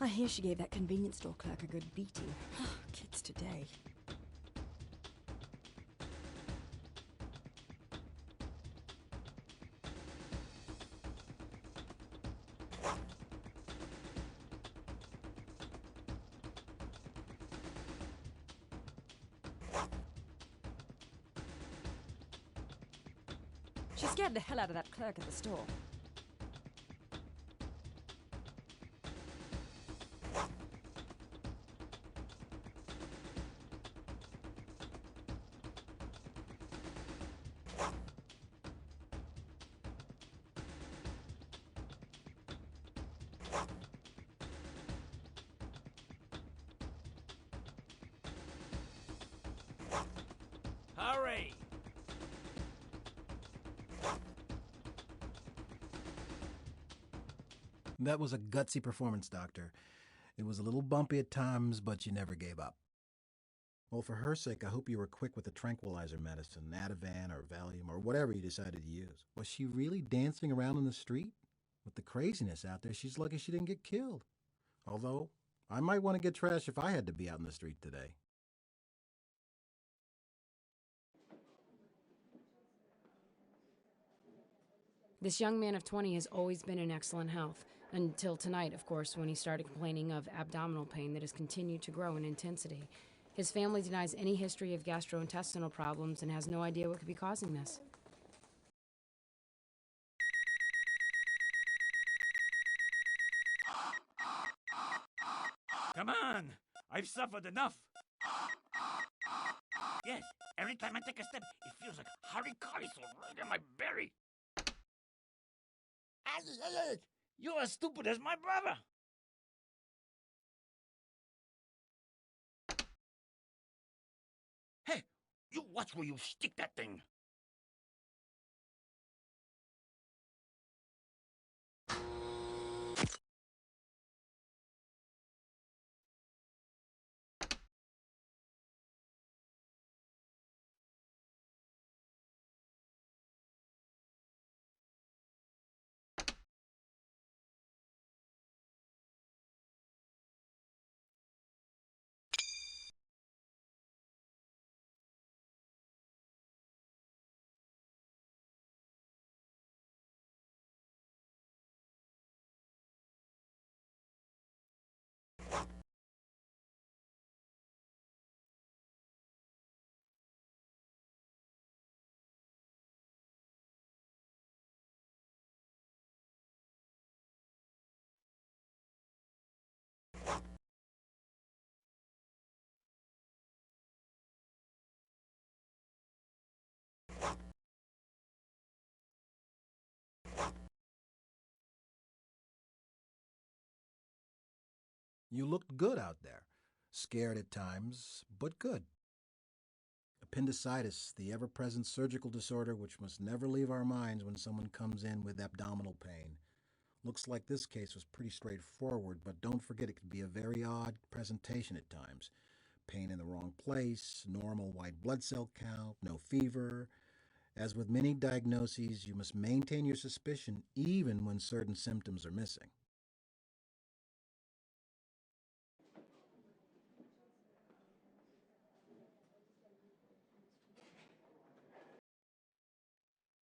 S17: I hear she gave that convenience store clerk a good beating. Kids today. She scared the hell out of that clerk at the store.
S12: Hurry!
S15: That was a gutsy performance, Doctor. It was a little bumpy at times, but you never gave up. Well, for her sake, I hope you were quick with the tranquilizer medicine, Ativan or Valium or whatever you decided to use. Was she really dancing around in the street? With the craziness out there, she's lucky she didn't get killed. Although, I might want to get trashed if I had to be out in the street today.
S4: This young man of 20 has always been in excellent health, until tonight, of course, when he started complaining of abdominal pain that has continued to grow in intensity. His family denies any history of gastrointestinal problems and has no idea what could be causing this.
S5: Come on! I've suffered enough! Yes, every time I take a step, it feels like haricariso right in my berry. You're as stupid as my brother! Hey, you watch where you stick that thing!
S15: You looked good out there. Scared at times, but good. Appendicitis, the ever-present surgical disorder which must never leave our minds when someone comes in with abdominal pain. Looks like this case was pretty straightforward, but don't forget it can be a very odd presentation at times. Pain in the wrong place, normal white blood cell count, no fever. As with many diagnoses, you must maintain your suspicion even when certain symptoms are missing.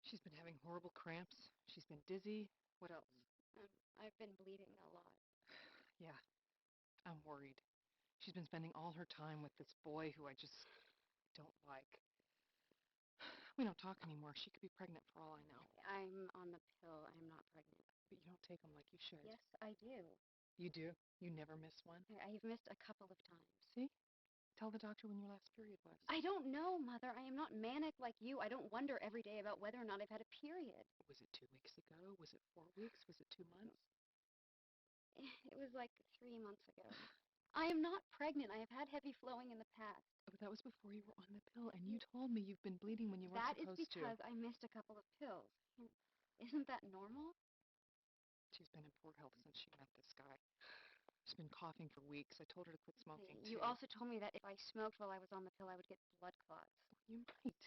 S6: She's been having horrible cramps. She's been dizzy. What else?
S2: I've been bleeding a lot.
S6: Yeah, I'm worried. She's been spending all her time with this boy who I just don't like. We don't talk anymore. She could be pregnant for all I know.
S2: I'm on the pill. I'm not pregnant.
S6: But you don't take them like you should.
S2: Yes, I do.
S6: You do? You never miss one?
S2: I've missed a couple of times.
S6: See? Tell the doctor when your last period was.
S2: I don't know, Mother. I am not manic like you. I don't wonder every day about whether or not I've had a period.
S6: Was it 2 weeks ago? Was it 4 weeks? Was it 2 months?
S2: It was like 3 months ago. I am not pregnant. I have had heavy flowing in the past.
S6: But that was before you were on the pill, and you told me you've been bleeding when you weren't
S2: That is
S6: supposed to.
S2: because I missed a couple of pills. Isn't that normal?
S6: She's been in poor health since she met this guy. She's been coughing for weeks. I told her to quit smoking,
S2: You
S6: too.
S2: also told me that if I smoked while I was on the pill, I would get blood clots.
S6: You might.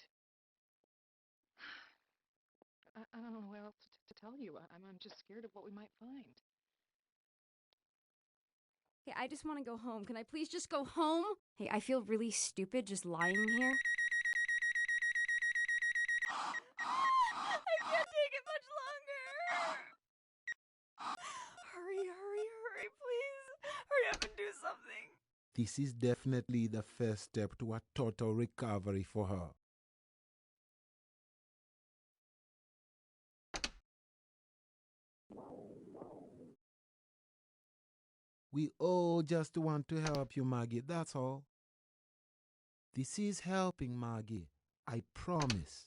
S6: I don't know what else to tell you. I'm just scared of what we might find.
S4: Hey, I just want to go home. Can I please just go home? Hey, I feel really stupid just lying here.
S17: I can't take it much longer. Hurry, please. Hurry up and do something.
S21: This is definitely the first step to a total recovery for her. We all just want to help you, Maggie, that's all. This is helping, Maggie. I promise.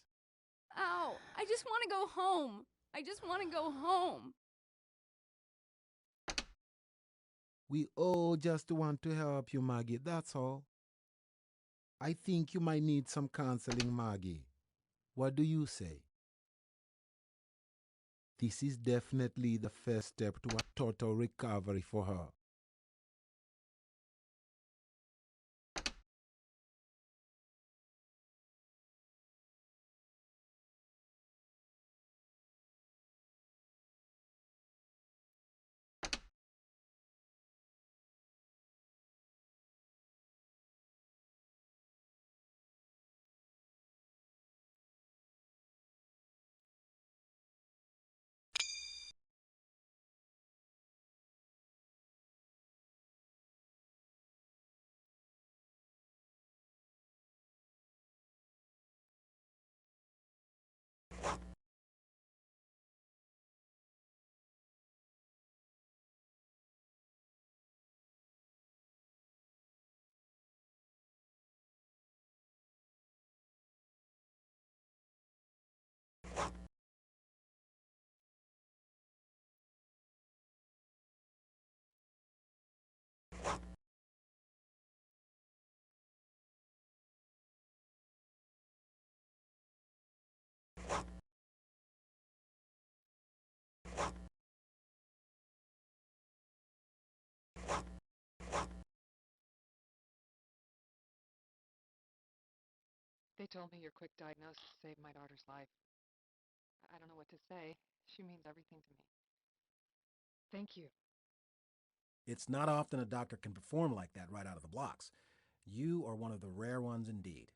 S4: Ow, I just want to go home. I just want to go home.
S21: We all just want to help you, Maggie, that's all. I think you might need some counseling, Maggie. What do you say? This is definitely the first step to a total recovery for her.
S6: They told me your quick diagnosis saved my daughter's life. I don't know what to say. She means everything to me. Thank you.
S15: It's not often a doctor can perform like that right out of the blocks. You are one of the rare ones indeed.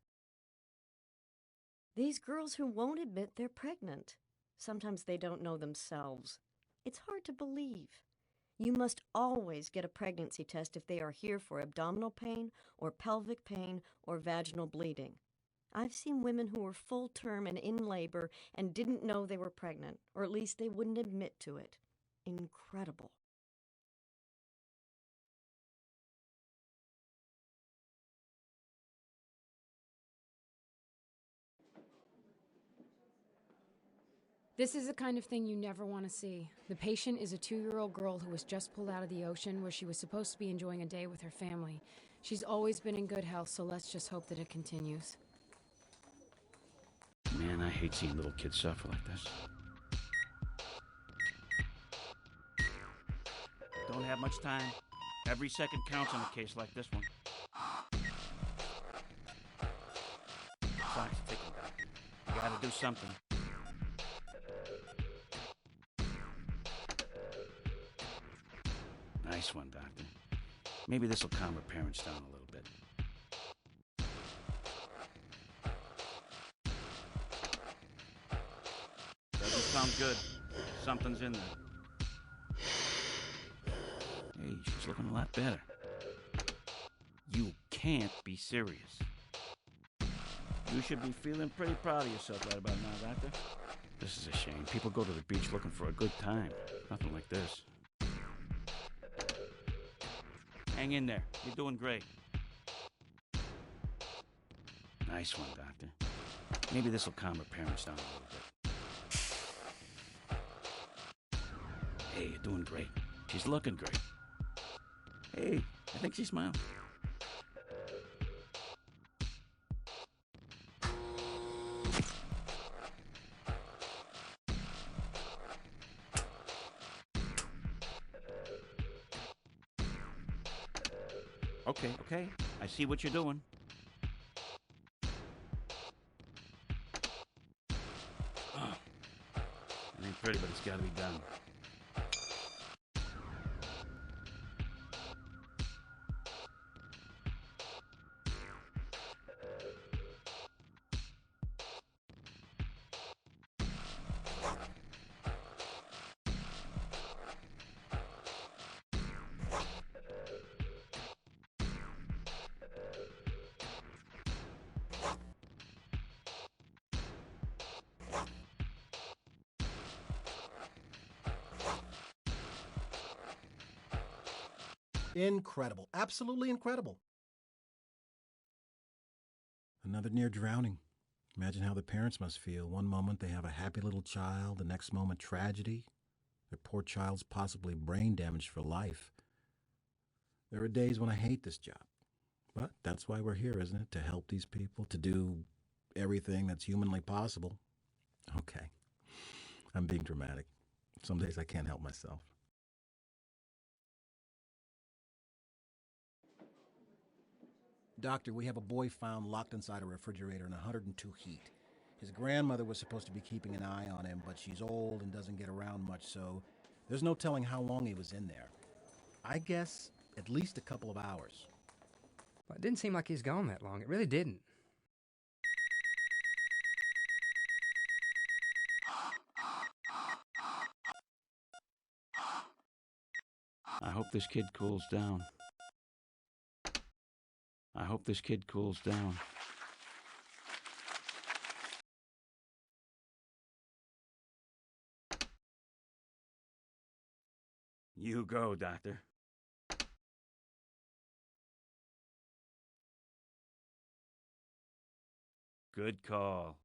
S8: These girls who won't admit they're pregnant. Sometimes they don't know themselves. It's hard to believe. You must always get a pregnancy test if they are here for abdominal pain or pelvic pain or vaginal bleeding. I've seen women who were full term and in labor and didn't know they were pregnant, or at least they wouldn't admit to it. Incredible.
S4: This is the kind of thing you never want to see. The patient is a 2-year-old girl who was just pulled out of the ocean where she was supposed to be enjoying a day with her family. She's always been in good health, so let's just hope that it continues.
S5: Man, I hate seeing little kids suffer like this. Don't have much time. Every second counts in a case like this one. Clock's ticking, Doctor. You gotta do something. Nice one, Doctor. Maybe this'll calm her parents down a little bit. Doesn't sound good. Something's in there. Hey, she's looking a lot better. You can't be serious. You should be feeling pretty proud of yourself right about now, Doctor. This is a shame. People go to the beach looking for a good time. Nothing like this. Hang in there. You're doing great. Nice one, Doctor. Maybe this'll calm her parents down a little bit. Hey, you're doing great. She's looking great. Hey, I think she smiled. Okay. I see what you're doing. Oh, it ain't pretty, but it's gotta be done.
S15: Incredible. Absolutely incredible. Another near drowning. Imagine how the parents must feel. One moment they have a happy little child, the next moment tragedy. Their poor child's possibly brain damaged for life. There are days when I hate this job. But that's why we're here, isn't it? To help these people, to do everything that's humanly possible. Okay. I'm being dramatic. Some days I can't help myself. Doctor, we have a boy found locked inside a refrigerator in 102 heat. His grandmother was supposed to be keeping an eye on him, but she's old and doesn't get around much, so there's no telling how long he was in there. I guess at least a couple of hours.
S9: Well, it didn't seem like he's gone that long. It really didn't.
S5: I hope this kid cools down. I hope this kid cools down. You go, Doctor. Good call.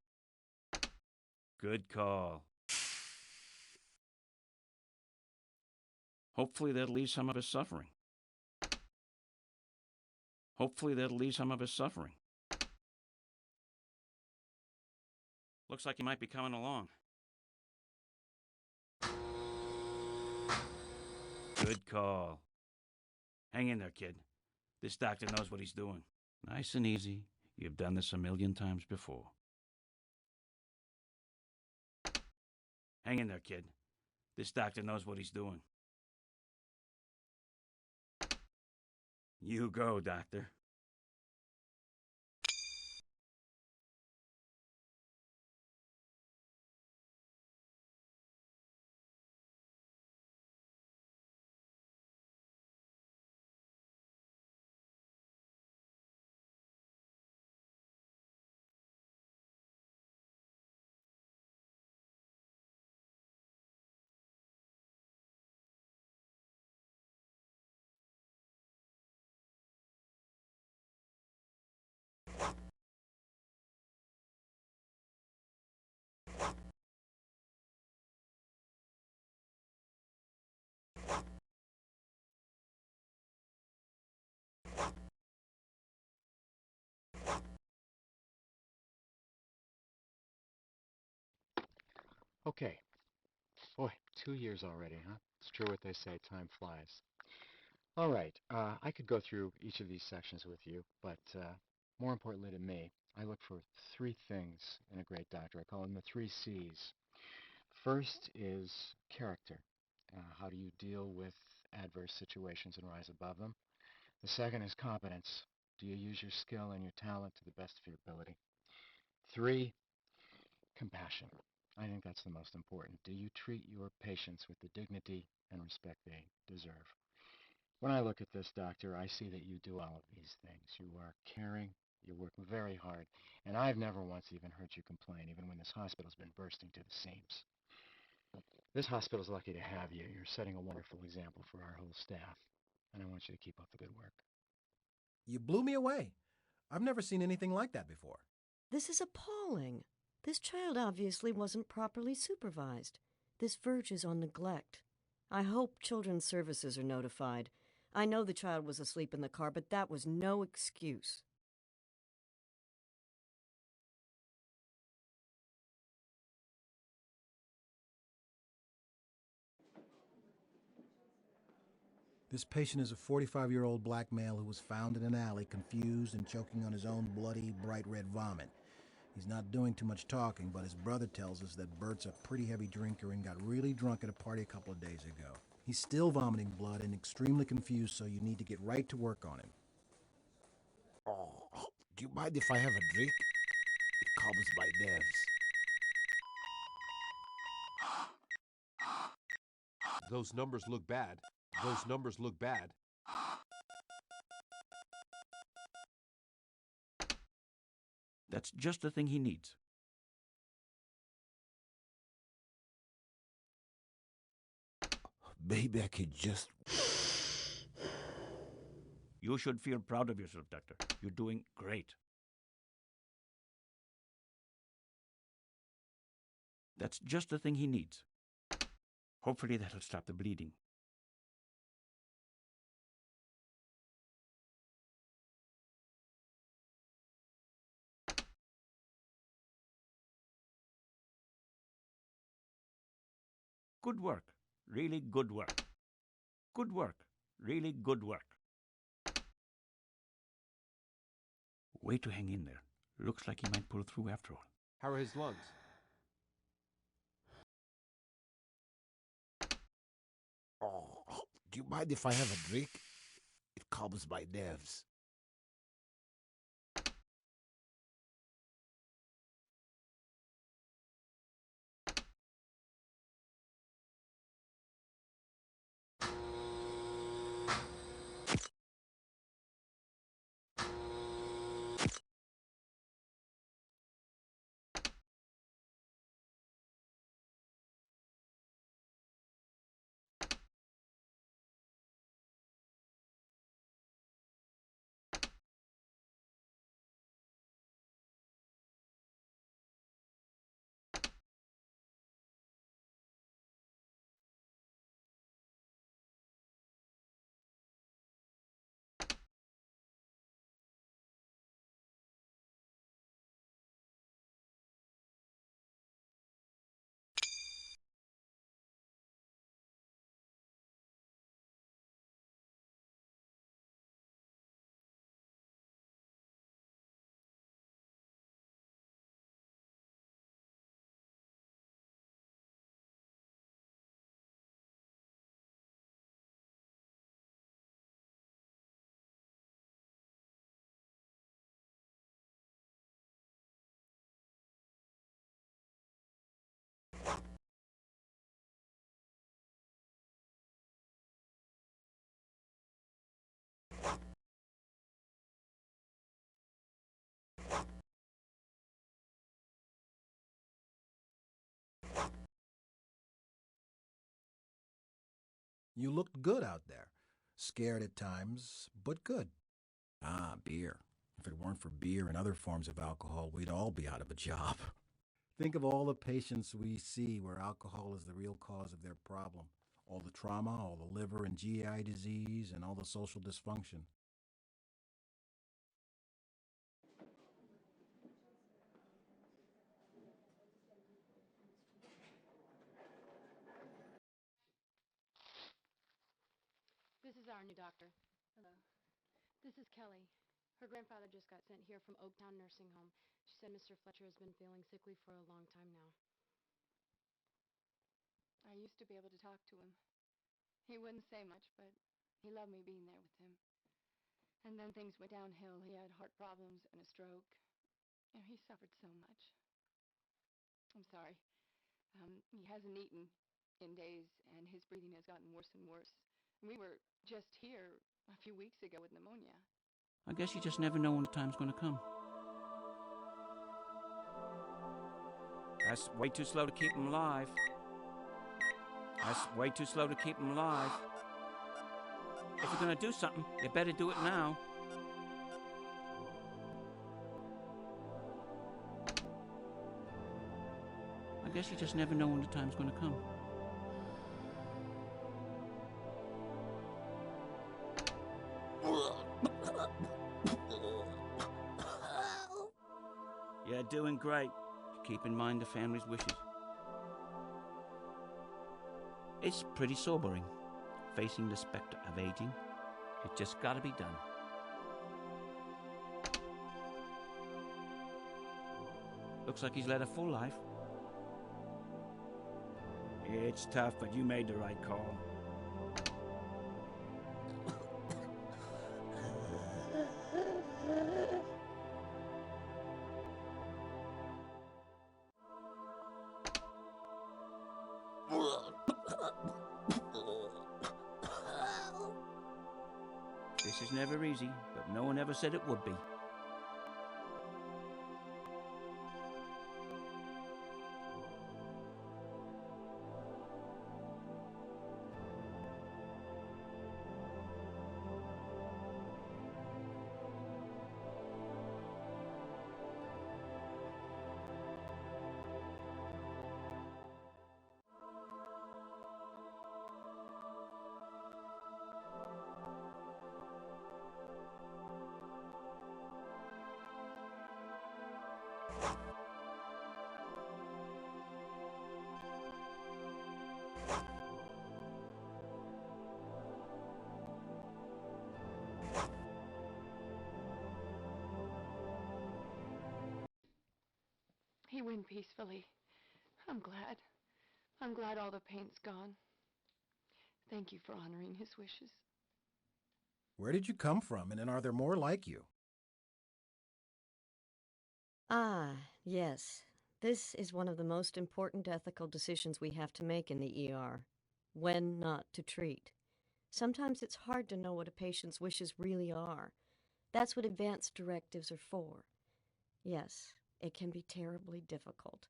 S5: Good call. Hopefully that'll ease some of his suffering. Hopefully that'll ease some of his suffering. Looks like he might be coming along. Good call. Hang in there, kid. This doctor knows what he's doing. Nice and easy. You've done this 1,000,000 times before. Hang in there, kid. This doctor knows what he's doing. You go, Doctor.
S20: Okay. Boy, 2 years already, huh? It's true what they say, time flies. All right, I could go through each of these sections with you, but more importantly to me, I look for 3 things in a great doctor. I call them the 3 C's. First is character. How do you deal with adverse situations and rise above them? The second is competence. Do you use your skill and your talent to the best of your ability? 3, compassion. I think that's the most important. Do you treat your patients with the dignity and respect they deserve? When I look at this, doctor, I see that you do all of these things. You are caring, you work very hard, and I've never once even heard you complain, even when this hospital's been bursting to the seams. This hospital's lucky to have you. You're setting a wonderful example for our whole staff, and I want you to keep up the good work.
S15: You blew me away. I've never seen anything like that before.
S8: This is appalling. This child obviously wasn't properly supervised. This verges on neglect. I hope Children's Services are notified. I know the child was asleep in the car, but that was no excuse.
S15: This patient is a 45-year-old black male who was found in an alley, confused and choking on his own bloody, bright red vomit. He's not doing too much talking, but his brother tells us that Bert's a pretty heavy drinker and got really drunk at a party a couple of days ago. He's still vomiting blood and extremely confused, so you need to get right to work on him.
S21: Oh, do you mind if I have a drink? It calms my nerves.
S10: Those numbers look bad. Those numbers look bad.
S5: That's just the thing he needs.
S21: Maybe I could just...
S5: You should feel proud of yourself, Doctor. You're doing great. That's just the thing he needs. Hopefully that'll stop the bleeding. Good work. Really good work. Good work. Really good work. Way to hang in there. Looks like he might pull through after all.
S10: How are his lungs?
S21: Oh, do you mind if I have a drink? It calms my nerves.
S15: You looked good out there. Scared at times, but good. Ah, beer. If it weren't for beer and other forms of alcohol, we'd all be out of a job. Think of all the patients we see where alcohol is the real cause of their problem. All the trauma, all the liver and GI disease, and all the social dysfunction.
S2: This is our new doctor. Hello. This is Kelly. Her grandfather just got sent here from Oaktown Nursing Home. She said Mr. Fletcher has been feeling sickly for a long time now.
S13: I used to be able to talk to him. He wouldn't say much, but he loved me being there with him. And then things went downhill. He had heart problems and a stroke. And he suffered so much. I'm sorry. He hasn't eaten in days, and his breathing has gotten worse and worse. We were just here a few weeks ago with pneumonia.
S5: I guess you just never know when the time's going to come. That's way too slow to keep him alive. That's way too slow to keep him alive. If you're going to do something, you better do it now. I guess you just never know when the time's going to come. You're doing great. Keep in mind the family's wishes. It's pretty sobering, facing the specter of aging. It just gotta be done. Looks like he's led a full life. It's tough, but you made the right call. This is never easy, but no one ever said it would be.
S13: He went peacefully. I'm glad. I'm glad all the pain's gone. Thank you for honoring his wishes.
S15: Where did you come from, and are there more like you?
S8: Ah, yes. This is one of the most important ethical decisions we have to make in the ER. When not to treat. Sometimes it's hard to know what a patient's wishes really are. That's what advance directives are for. Yes, it can be terribly difficult.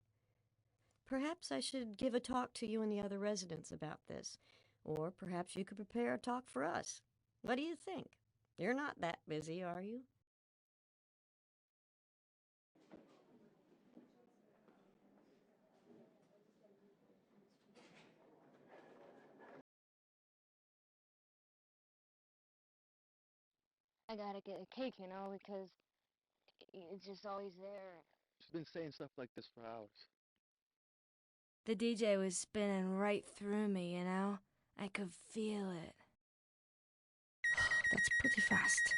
S8: Perhaps I should give a talk to you and the other residents about this. Or perhaps you could prepare a talk for us. What do you think? You're not that busy, are you?
S23: I gotta get a cake, because it's just always there.
S16: She's been saying stuff like this for hours.
S17: The DJ was spinning right through me, I could feel it.
S6: That's pretty fast.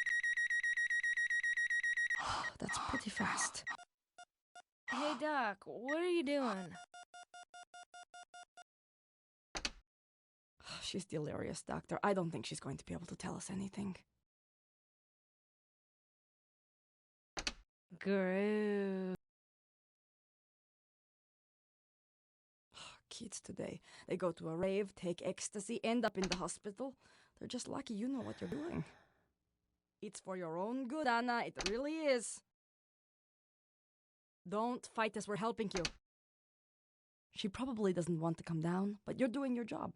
S6: That's pretty fast.
S17: Hey, Doc, what are you doing?
S6: She's delirious, Doctor. I don't think she's going to be able to tell us anything.
S17: Groove.
S6: Kids today, they go to a rave, take ecstasy, end up in the hospital. They're just lucky you know what you're doing. It's for your own good, Anna. It really is. Don't fight us. We're helping you. She probably doesn't want to come down, but you're doing your job.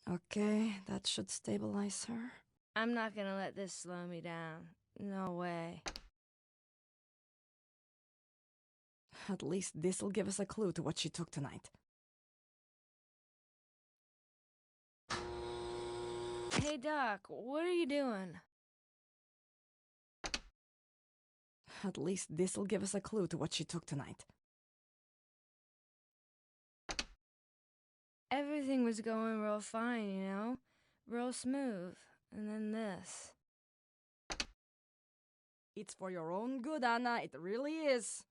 S6: Okay, that should stabilize her.
S17: I'm not gonna let this slow me down. No way.
S6: At least this'll give us a clue to what she took tonight.
S17: Hey, Doc, what are you doing?
S6: At least this'll give us a clue to what she took tonight.
S17: Everything was going real fine, you know? Real smooth. And then this.
S11: It's for your own good, Anna. It really is.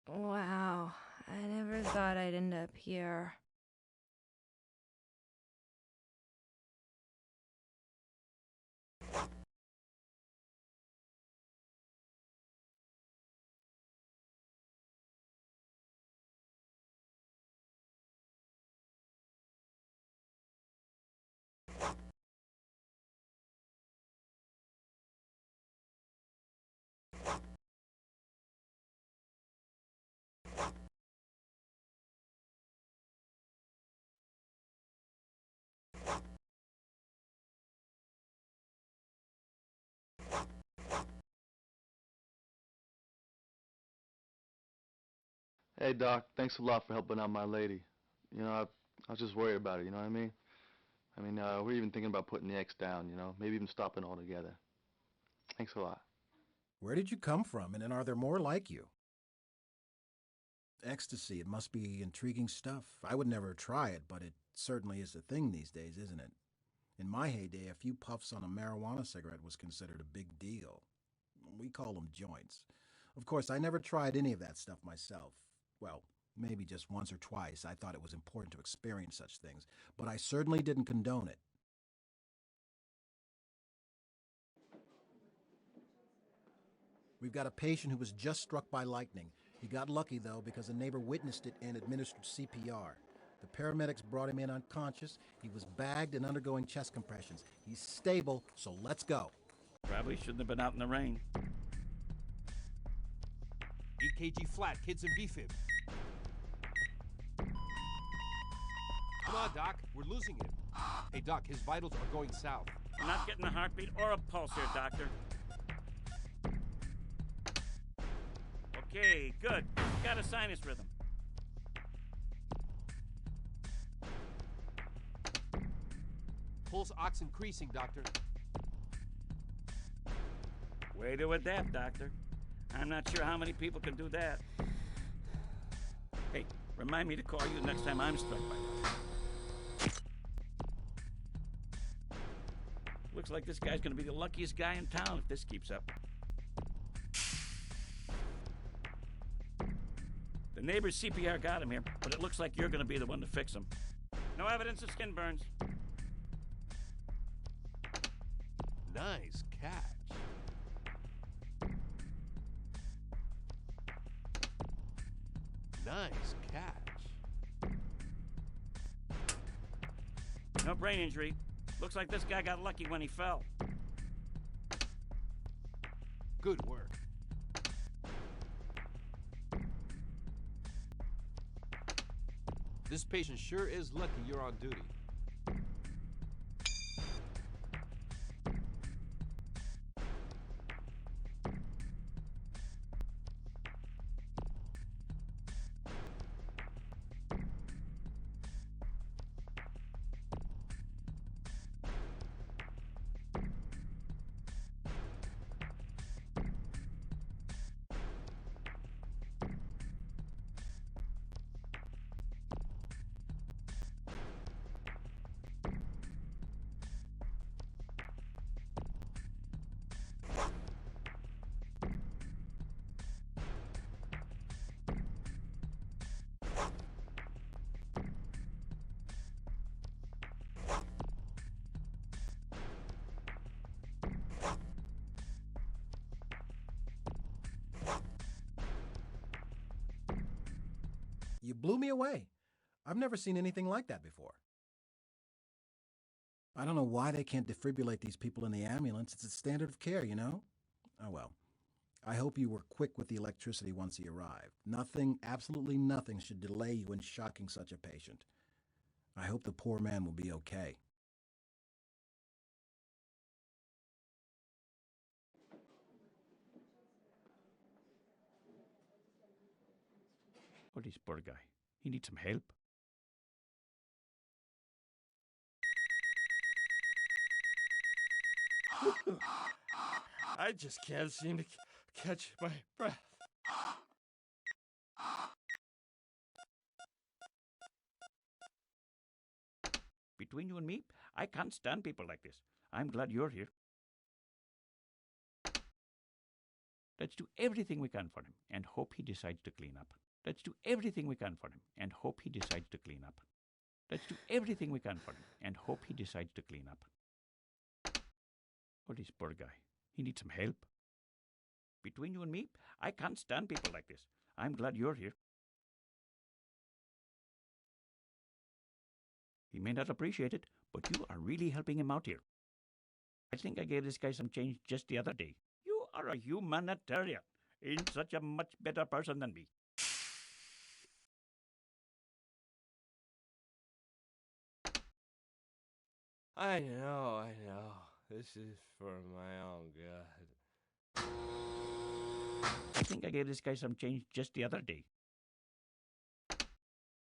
S17: Wow, I never thought I'd end up here.
S16: Hey, Doc, thanks a lot for helping out my lady. You know, I was just worried about her, you know what I mean? We're even thinking about putting the X down, you know, maybe even stopping altogether. Thanks a lot.
S15: Where did you come from, and are there more like you? Ecstasy, it must be intriguing stuff. I would never try it, but it certainly is a thing these days, isn't it? In my heyday, a few puffs on a marijuana cigarette was considered a big deal. We call them joints. Of course, I never tried any of that stuff myself. Well, maybe just once or twice. I thought it was important to experience such things, but I certainly didn't condone it. We've got a patient who was just struck by lightning. He got lucky, though, because a neighbor witnessed it and administered CPR. The paramedics brought him in unconscious. He was bagged and undergoing chest compressions. He's stable, so let's go.
S5: Probably shouldn't have been out in the rain.
S10: EKG flat, kids in B-fib. Come on, Doc, we're losing him. Hey, Doc, his vitals are going south.
S5: I'm not getting a heartbeat or a pulse here, Doctor. Okay, good. Got a sinus rhythm.
S10: Pulse ox increasing, Doctor.
S5: Way to adapt, Doctor. I'm not sure how many people can do that. Hey, remind me to call you next time I'm struck by that. Looks like this guy's gonna be the luckiest guy in town if this keeps up. The neighbor's CPR got him here, but it looks like you're gonna be the one to fix him. No evidence of skin burns.
S10: Nice catch. Nice catch.
S5: No brain injury. Looks like this guy got lucky when he fell.
S10: Good work. This patient sure is lucky you're on duty.
S15: You blew me away. I've never seen anything like that before. I don't know why they can't defibrillate these people in the ambulance. It's a standard of care, you know? Oh well. I hope you were quick with the electricity once he arrived. Nothing, absolutely nothing, should delay you in shocking such a patient. I hope the poor man will be okay.
S5: Oh, this poor guy. He needs some help.
S12: I just can't seem to catch my breath.
S5: Between you and me, I can't stand people like this. I'm glad you're here. Let's do everything we can for him and hope he decides to clean up. Let's do everything we can for him and hope he decides to clean up. Let's do everything we can for him and hope he decides to clean up. Oh, this poor guy. He needs some help. Between you and me, I can't stand people like this. I'm glad you're here. He may not appreciate it, but you are really helping him out here. I think I gave this guy some change just the other day. You are a humanitarian. Ain't such a much better person than me.
S12: I know. This is for my own good.
S5: I think I gave this guy some change just the other day.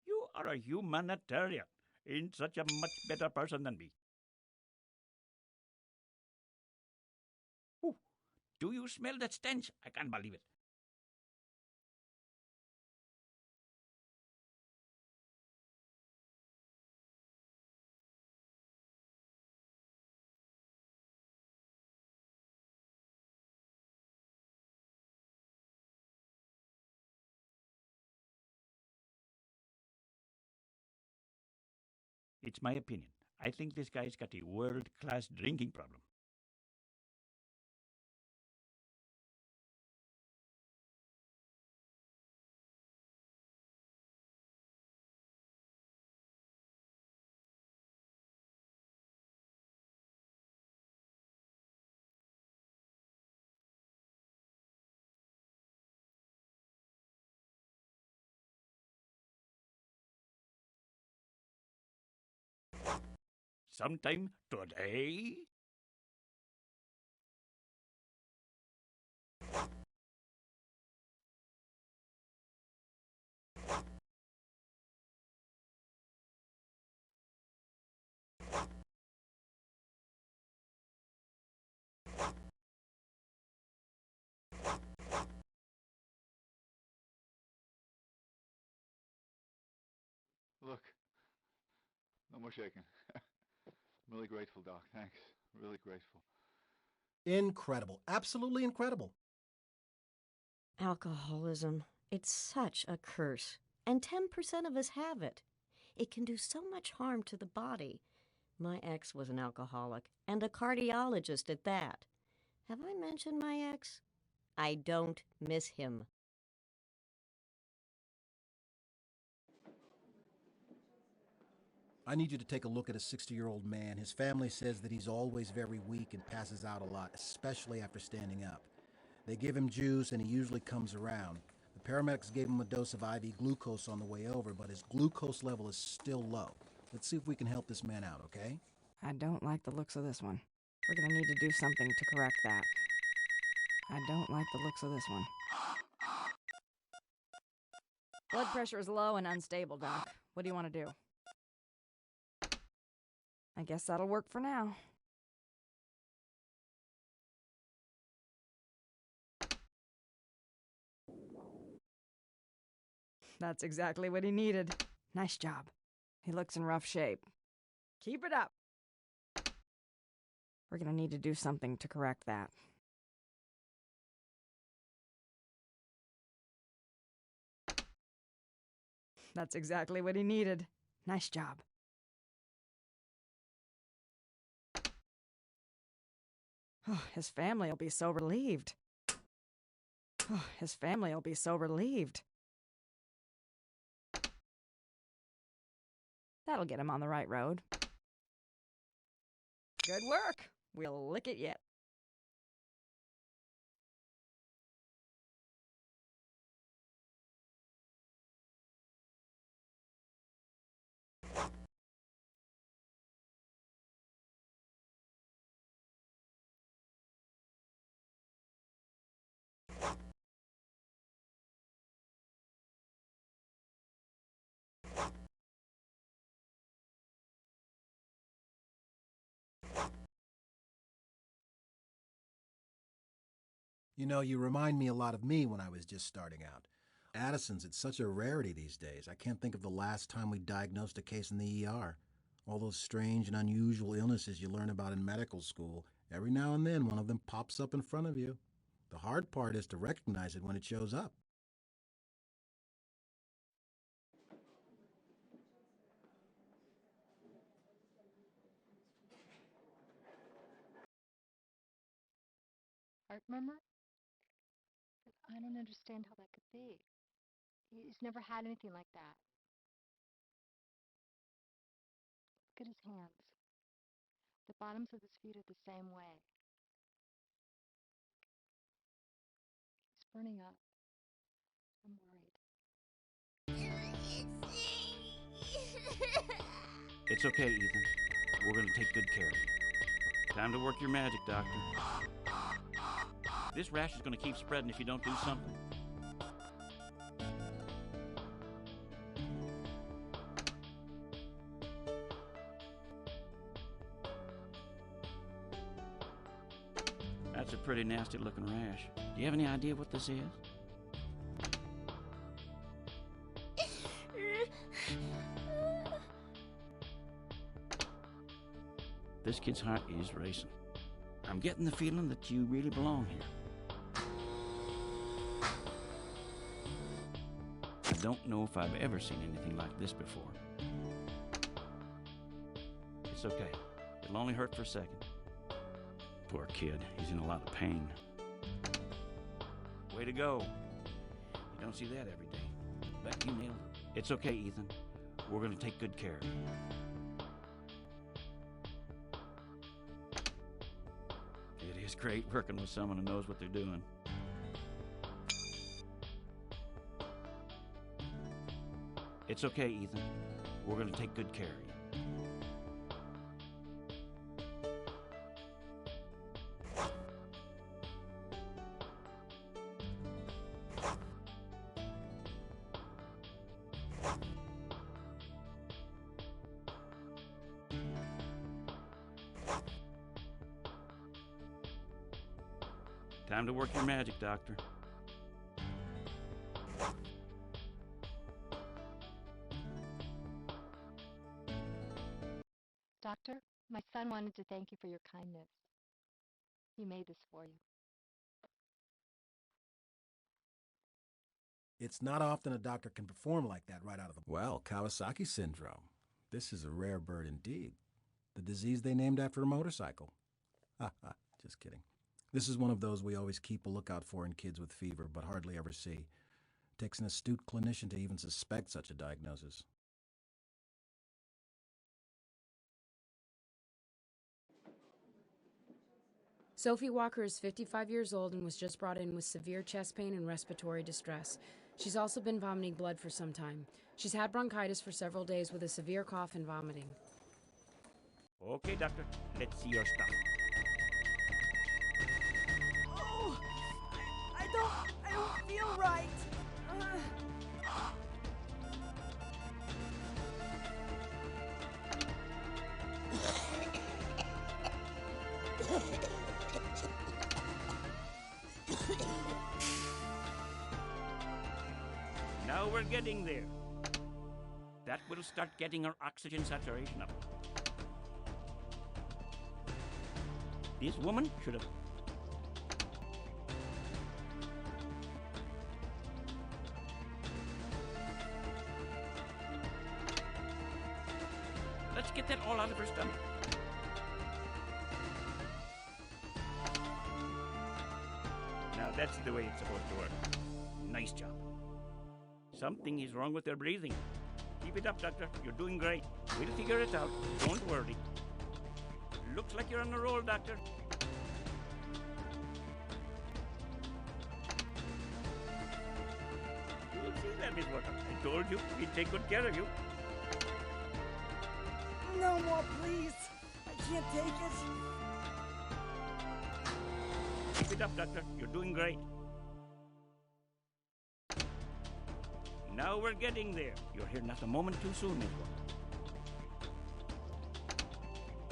S5: You are a humanitarian. Ain't such a much better person than me. Ooh, do you smell that stench? I can't believe it. It's my opinion. I think this guy's got a world-class drinking problem. Sometime today?
S3: Look, no more shaking. I'm really grateful, Doc. Thanks. Really grateful.
S15: Incredible. Absolutely incredible.
S8: Alcoholism. It's such a curse. And 10% of us have it. It can do so much harm to the body. My ex was an alcoholic, and a cardiologist at that. Have I mentioned my ex? I don't miss him.
S15: I need you to take a look at a 60-year-old man. His family says that he's always very weak and passes out a lot, especially after standing up. They give him juice and he usually comes around. The paramedics gave him a dose of IV glucose on the way over, but his glucose level is still low. Let's see if we can help this man out, okay?
S6: I don't like the looks of this one. We're gonna need to do something to correct that. I don't like the looks of this one. Blood pressure is low and unstable, Doc. What do you want to do? I guess that'll work for now. That's exactly what he needed. Nice job. He looks in rough shape. Keep it up. We're gonna need to do something to correct that. That's exactly what he needed. Nice job. Oh, his family will be so relieved. Oh, his family will be so relieved. That'll get him on the right road. Good work. We'll lick it yet.
S15: You know, you remind me a lot of me when I was just starting out. Addison's, it's such a rarity these days. I can't think of the last time we diagnosed a case in the ER. All those strange and unusual illnesses you learn about in medical school, every now and then one of them pops up in front of you. The hard part is to recognize it when it shows up.
S7: Heart murmur? But I don't understand how that could be. He's never had anything like that. Look at his hands. The bottoms of his feet are the same way. He's burning up. I'm worried.
S5: It's okay, Ethan. We're going to take good care of you. Time to work your magic, Doctor. This rash is going to keep spreading if you don't do something. That's a pretty nasty looking rash. Do you have any idea what this is? This kid's heart is racing. I'm getting the feeling that you really belong here. I don't know if I've ever seen anything like this before. It's okay. It'll only hurt for a second. Poor kid. He's in a lot of pain. Way to go. You don't see that every day. But you nailed it. It's okay, Ethan. We're going to take good care of you. It is great working with someone who knows what they're doing. It's okay, Ethan. We're going to take good care of you. Time to work your magic, Doctor.
S7: Doctor, my son wanted to thank you for your kindness. He made this for you.
S15: It's not often a doctor can perform like that right out of the... Well, Kawasaki syndrome. This is a rare bird indeed. The disease they named after a motorcycle. Ha ha, just kidding. This is one of those we always keep a lookout for in kids with fever, but hardly ever see. It takes an astute clinician to even suspect such a diagnosis.
S4: Sophie Walker is 55 years old and was just brought in with severe chest pain and respiratory distress. She's also been vomiting blood for some time. She's had bronchitis for several days with a severe cough and vomiting.
S5: Okay, Doctor. Let's see your stuff.
S11: Oh, I don't feel right.
S5: Now we're getting there. That will start getting our oxygen saturation up. This woman should have... Let's get that all out of her stomach. Now that's the way it's supposed to work. Nice job. Something is wrong with her breathing. Keep it up, Doctor. You're doing great. We'll figure it out. Don't worry. Looks like you're on a roll, Doctor. You'll see that, Miss Walker. I told you we'd take good care of you.
S11: No more, please. I can't take it.
S5: Keep it up, Doctor. You're doing great. Now we're getting there. You're here not a moment too soon, Miss Walker.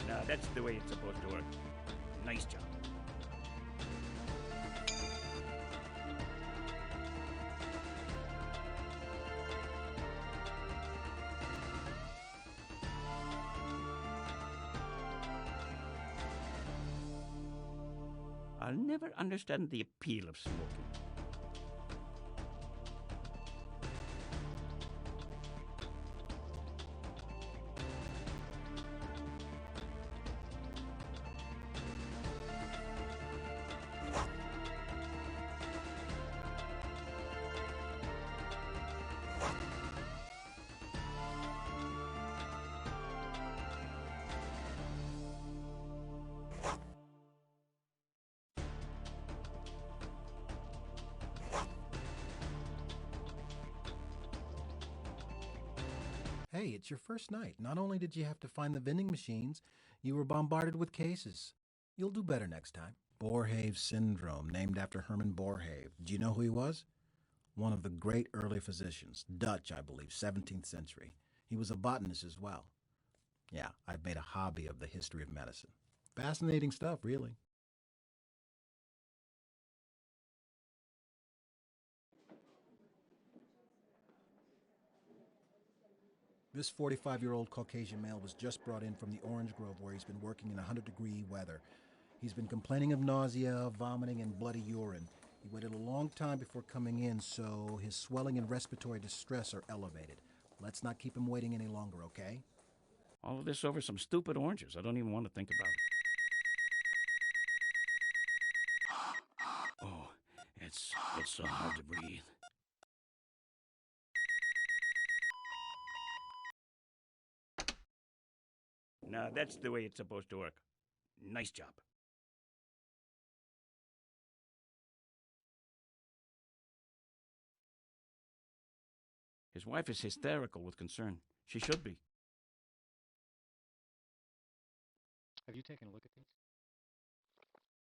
S5: Now that's the way it's supposed to work. Nice job. I'll never understand the appeal of smoking.
S15: Hey, it's your first night. Not only did you have to find the vending machines, you were bombarded with cases. You'll do better next time. Boerhaave syndrome, named after Herman Boerhaave. Do you know who he was? One of the great early physicians. Dutch, I believe, 17th century. He was a botanist as well. Yeah, I've made a hobby of the history of medicine. Fascinating stuff, really. This 45-year-old Caucasian male was just brought in from the Orange Grove where he's been working in 100-degree weather. He's been complaining of nausea, vomiting, and bloody urine. He waited a long time before coming in, so his swelling and respiratory distress are elevated. Let's not keep him waiting any longer, okay?
S5: All of this over some stupid oranges. I don't even want to think about it. Oh, it's so hard to breathe. Now, that's the way it's supposed to work. Nice job. His wife is hysterical with concern. She should be.
S14: Have you taken a look at these?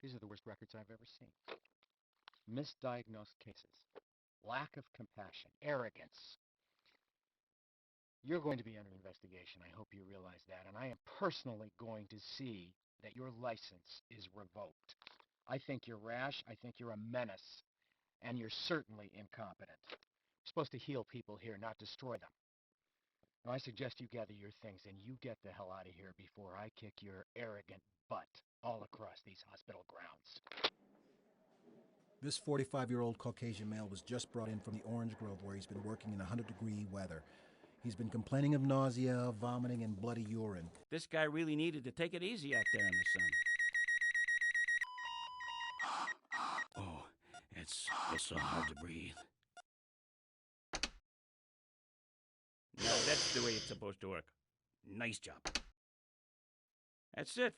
S14: These are the worst records I've ever seen. Misdiagnosed cases. Lack of compassion. Arrogance. You're going to be under investigation. I hope you realize that. And I am personally going to see that your license is revoked. I think you're rash. I think you're a menace. And you're certainly incompetent. You're supposed to heal people here, not destroy them. Now, I suggest you gather your things and you get the hell out of here before I kick your arrogant butt all across these hospital grounds.
S15: This 45-year-old Caucasian male was just brought in from the Orange Grove where he's been working in 100-degree weather. He's been complaining of nausea, vomiting, and bloody urine.
S5: This guy really needed to take it easy out there in the sun. Oh, it's so hard to breathe. Now, that's the way it's supposed to work. Nice job. That's it.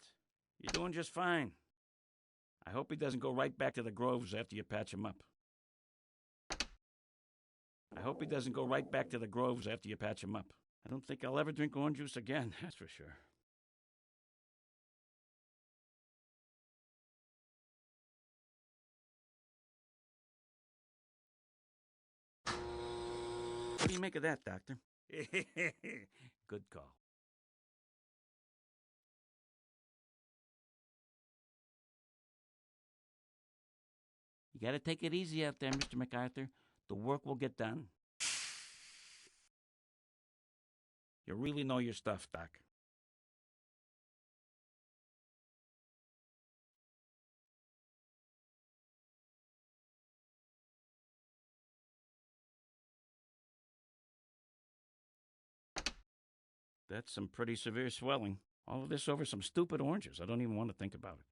S5: You're doing just fine. I hope he doesn't go right back to the groves after you patch him up. I hope he doesn't go right back to the groves after you patch him up. I don't think I'll ever drink orange juice again, that's for sure. What do you make of that, Doctor? Good call. You gotta take it easy out there, Mr. MacArthur. The work will get done. You really know your stuff, Doc. That's some pretty severe swelling. All of this over some stupid oranges. I don't even want to think about it.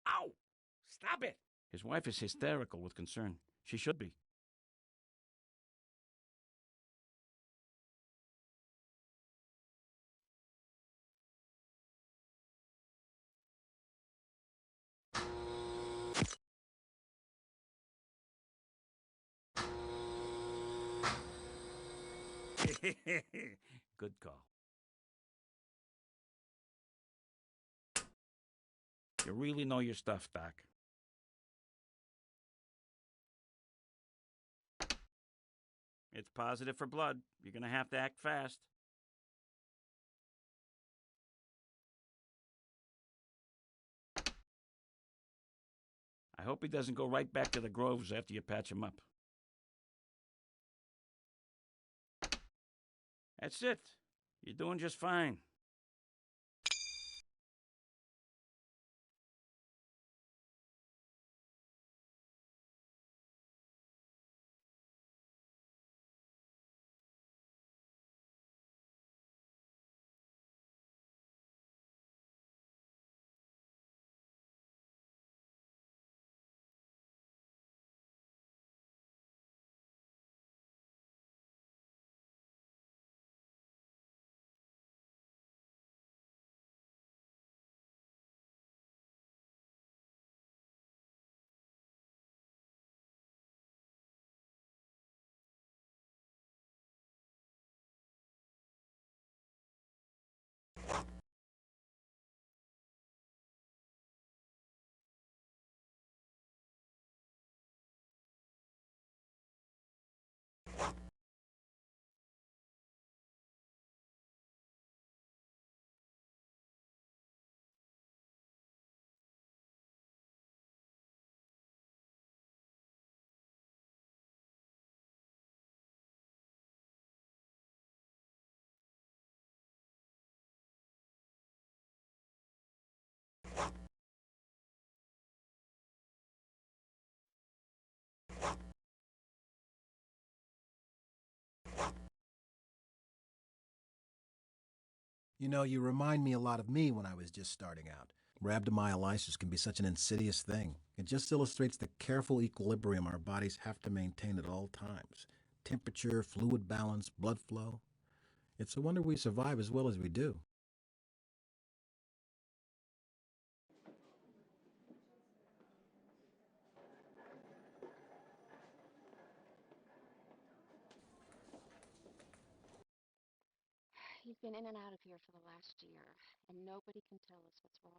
S5: Ow! Stop it! His wife is hysterical with concern. She should be. Good call. You really know your stuff, Doc. It's positive for blood. You're gonna have to act fast. hope he doesn't go right back to the Groves after you patch him up. That's it. You're doing just fine.
S15: You know, you remind me a lot of me when I was just starting out. Rhabdomyolysis can be such an insidious thing. It just illustrates the careful equilibrium our bodies have to maintain at all times. Temperature, fluid balance, blood flow. It's a wonder we survive as well as we do.
S1: He's been in and out of here for the last year, and nobody can tell us what's wrong.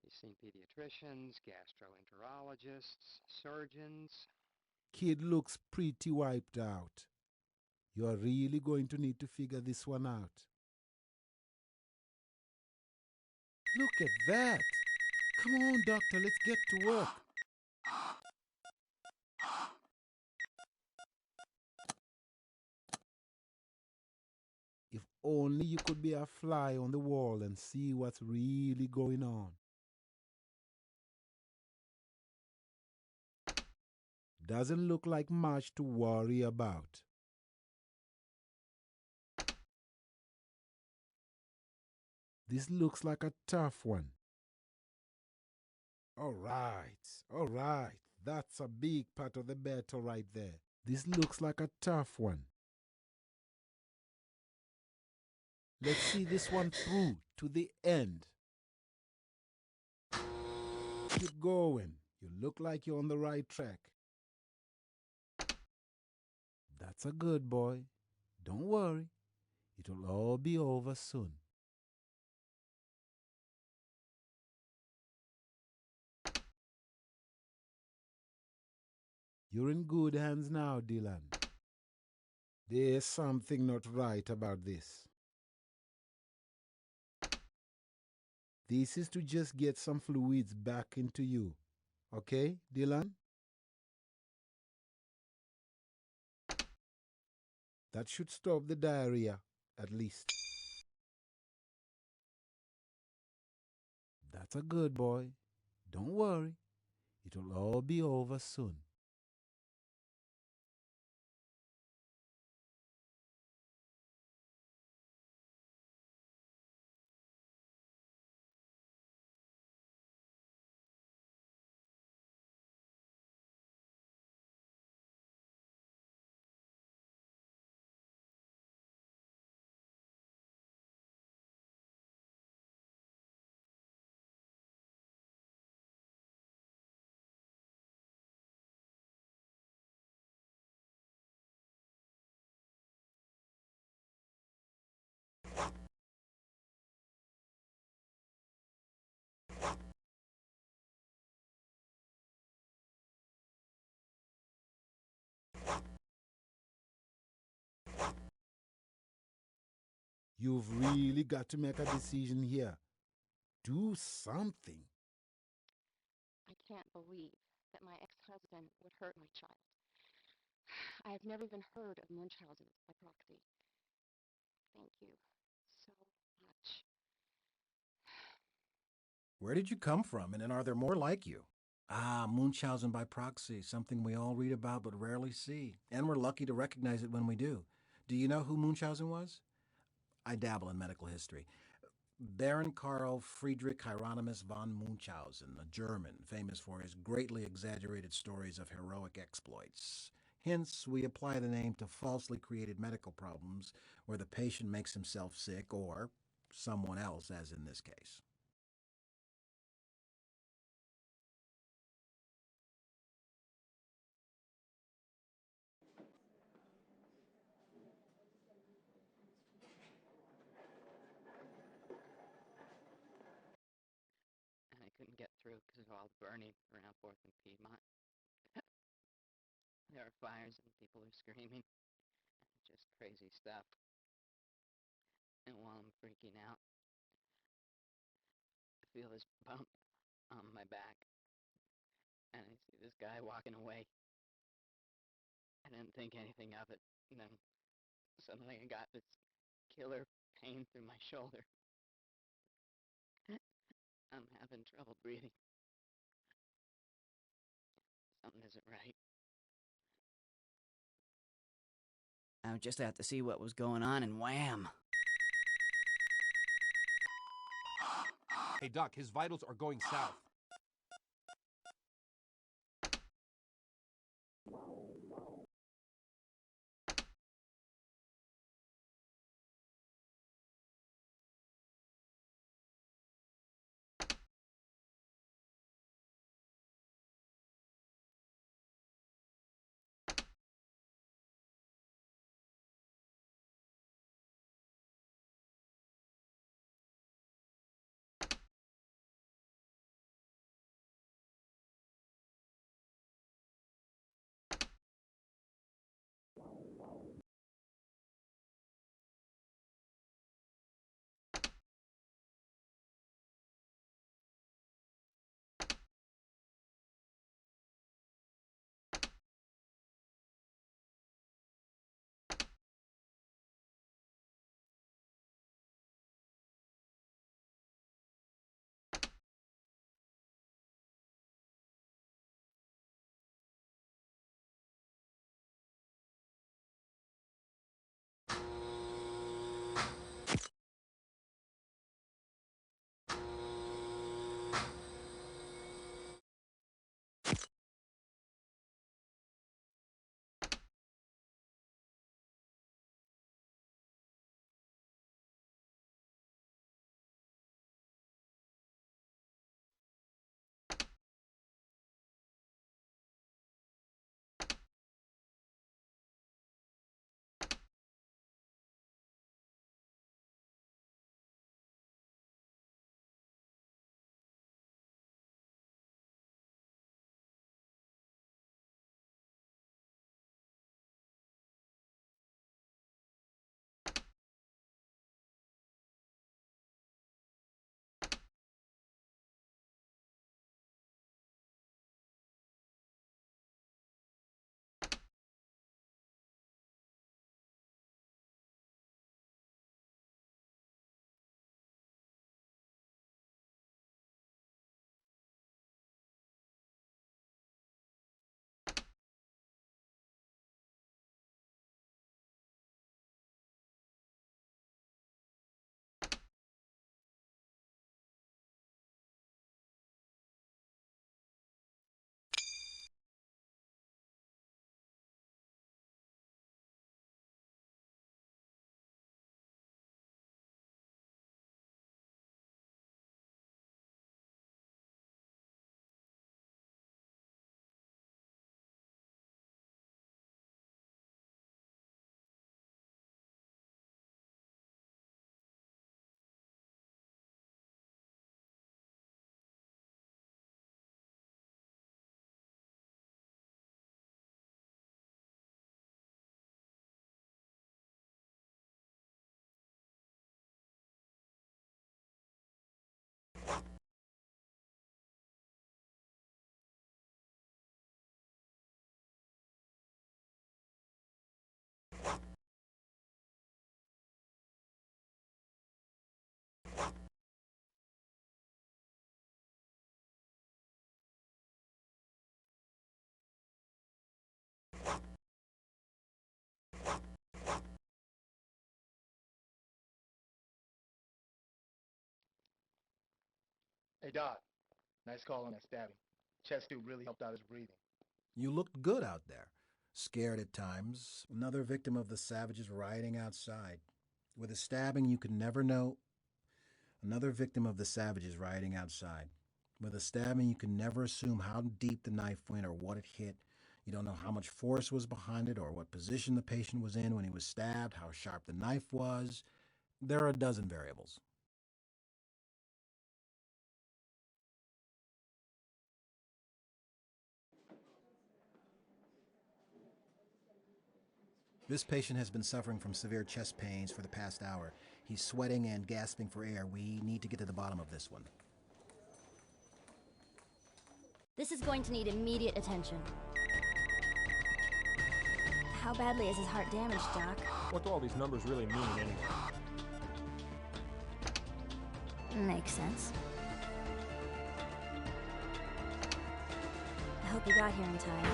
S14: He's seen pediatricians, gastroenterologists, surgeons.
S21: Kid looks pretty wiped out. You're really going to need to figure this one out. Look at that. Come on, doctor, let's get to work. If only you could be a fly on the wall and see what's really going on. Doesn't look like much to worry about. This looks like a tough one. All right. That's a big part of the battle right there. This looks like a tough one. Let's see this one through to the end. Keep going. You look like you're on the right track. That's a good boy. Don't worry. It'll all be over soon. You're in good hands now, Dylan. There's something not right about this. This is to just get some fluids back into you. Okay, Dylan? That should stop the diarrhea, at least. That's a good boy. Don't worry. It'll all be over soon. You've really got to make a decision here. Do something.
S1: I can't believe that my ex-husband would hurt my child. I have never even heard of Munchausen by proxy. Thank you so much.
S15: Where did you come from, and are there more like you? Ah, Munchausen by proxy, something we all read about but rarely see, and we're lucky to recognize it when we do. Do you know who Munchausen was? I dabble in medical history. Baron Karl Friedrich Hieronymus von Munchausen, a German famous for his greatly exaggerated stories of heroic exploits. Hence, we apply the name to falsely created medical problems where the patient makes himself sick or someone else, as in this case.
S18: And I couldn't get through because of all the burning around 4th and Piedmont. There are fires and people are screaming. Just crazy stuff. And while I'm freaking out, I feel this bump on my back. And I see this guy walking away. I didn't think anything of it. And then suddenly I got this killer pain through my shoulder. I'm having trouble breathing. Something isn't right. I just had to see what was going on, and wham!
S10: Hey, Doc, his vitals are going south.
S21: Hey, Doc. Nice call on that stabbing. Chest tube really helped out his breathing.
S15: You looked good out there. Scared at times. Another victim of the savages rioting outside. With a stabbing you could never know. Another victim of the savages rioting outside. With a stabbing you can never assume how deep the knife went or what it hit. You don't know how much force was behind it or what position the patient was in when he was stabbed, how sharp the knife was. There are a dozen variables. This patient has been suffering from severe chest pains for the past hour. He's sweating and gasping for air. We need to get to the bottom of this one.
S9: This is going to need immediate attention. How badly is his heart damaged, Doc?
S10: What do all these numbers really mean anyway?
S9: Makes sense. I hope you got here in time.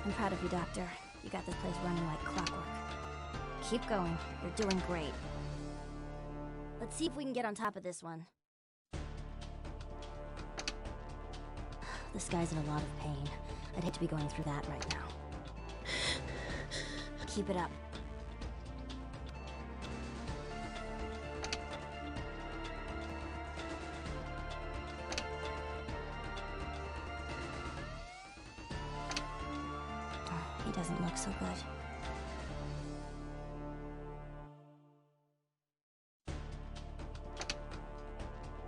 S9: I'm proud of you, Doctor. You got this place running like clockwork. Keep going. You're doing great. Let's see if we can get on top of this one. This guy's in a lot of pain. I'd hate to be going through that right now. Keep it up. He doesn't look so good.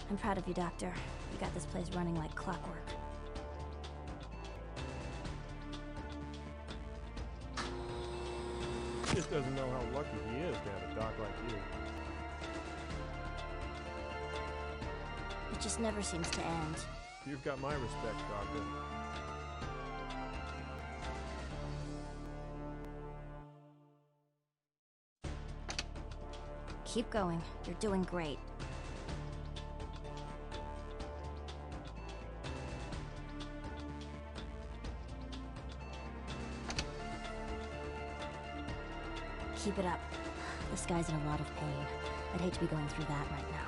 S9: I'm proud of you, Doctor. You got this place running like clockwork.
S10: He just doesn't know how lucky he is to have a doc like you.
S9: It just never seems to end.
S10: You've got my respect, Doctor.
S9: Keep going. You're doing great. Keep it up. This guy's in a lot of pain. I'd hate to be going through that right now.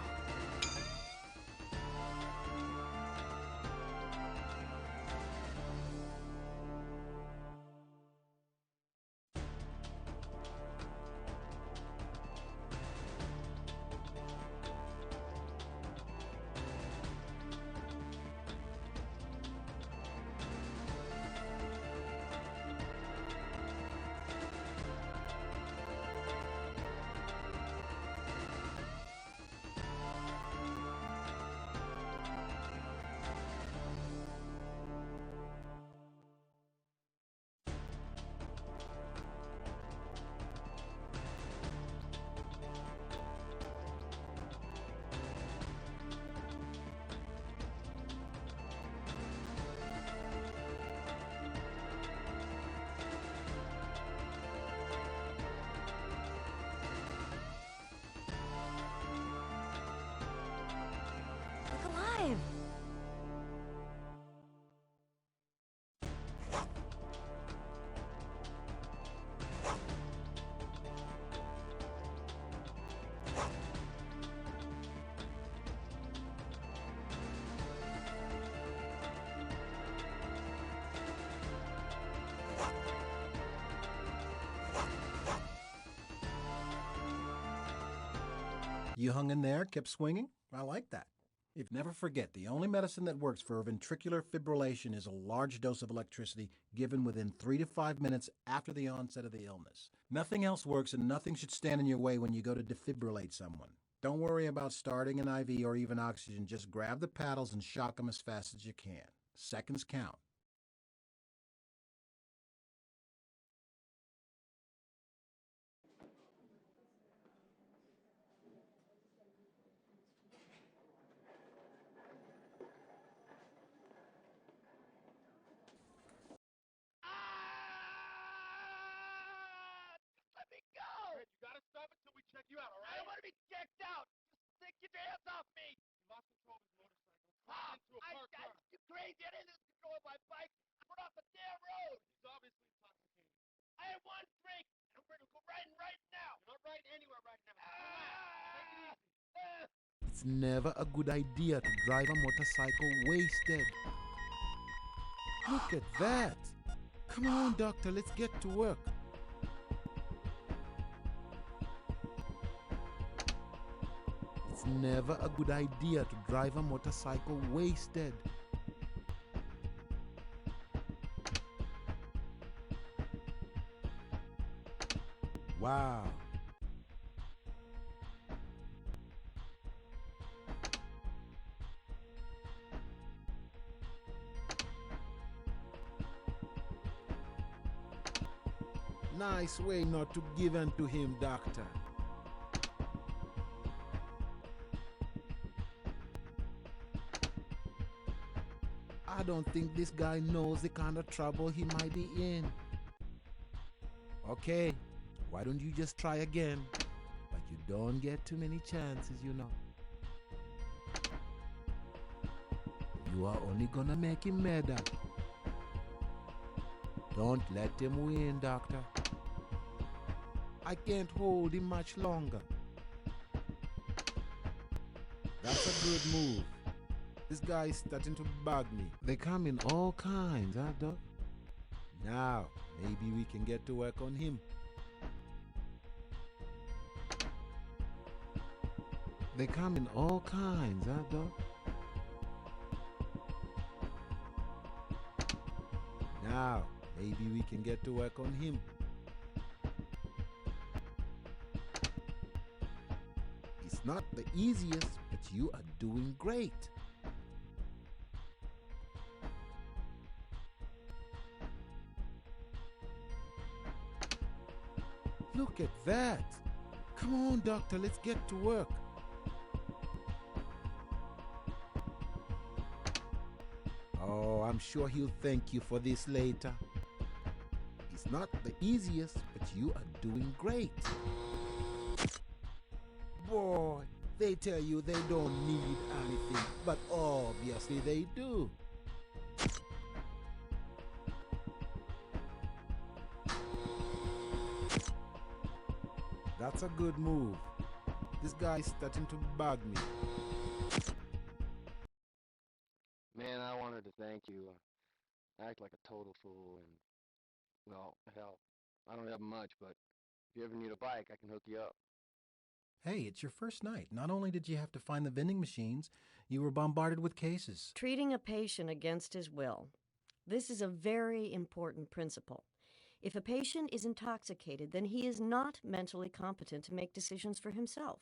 S9: Look alive!
S15: You hung in there, kept swinging? I like that. Never forget, the only medicine that works for ventricular fibrillation is a large dose of electricity given within 3 to 5 minutes after the onset of the illness. Nothing else works and nothing should stand in your way when you go to defibrillate someone. Don't worry about starting an IV or even oxygen. Just grab the paddles and shock them as fast as you can. Seconds count.
S12: Let me go! Hey, you gotta stop until we check you out, all right? I don't want to be checked out! Just get your hands off me! He lost control of his motorcycle. Into a parked car. You crazy? I didn't lose control of my bike. We're off the damn road! He's obviously intoxicated. I had one drink, and I'm ready to go riding right now! You're not riding anywhere right now. Take it easy.
S19: It's
S21: It's never a good idea to drive a motorcycle wasted. Look at that. Come on, doctor, let's get to work. It's never a good idea to drive a motorcycle wasted. Wow. Nice way not to give in to him, doctor. I don't think this guy knows the kind of trouble he might be in. Okay, why don't you just try again? But you don't get too many chances, you know. You are only gonna make him mad up. Don't let him win, doctor. I can't hold him much longer. That's a good move. This guy is starting to bug me. They come in all kinds, huh, Doc? Now, maybe we can get to work on him. They come in all kinds, huh, Doc? Now, maybe we can get to work on him. It's not the easiest, but you are doing great. Look at that. Come on, doctor, let's get to work. Oh, I'm sure he'll thank you for this later. It's not the easiest, but you are doing great. Boy, they tell you they don't need anything, but obviously they do. That's a good move. This guy's starting to bug me.
S19: Man, I wanted to thank you. I act like a total fool, and, well, hell, I don't have much, but if you ever need a bike, I can hook you up.
S15: Hey, it's your first night. Not only did you have to find the vending machines, you were bombarded with cases.
S8: Treating a patient against his will. This is a very important principle. If a patient is intoxicated, then he is not mentally competent to make decisions for himself.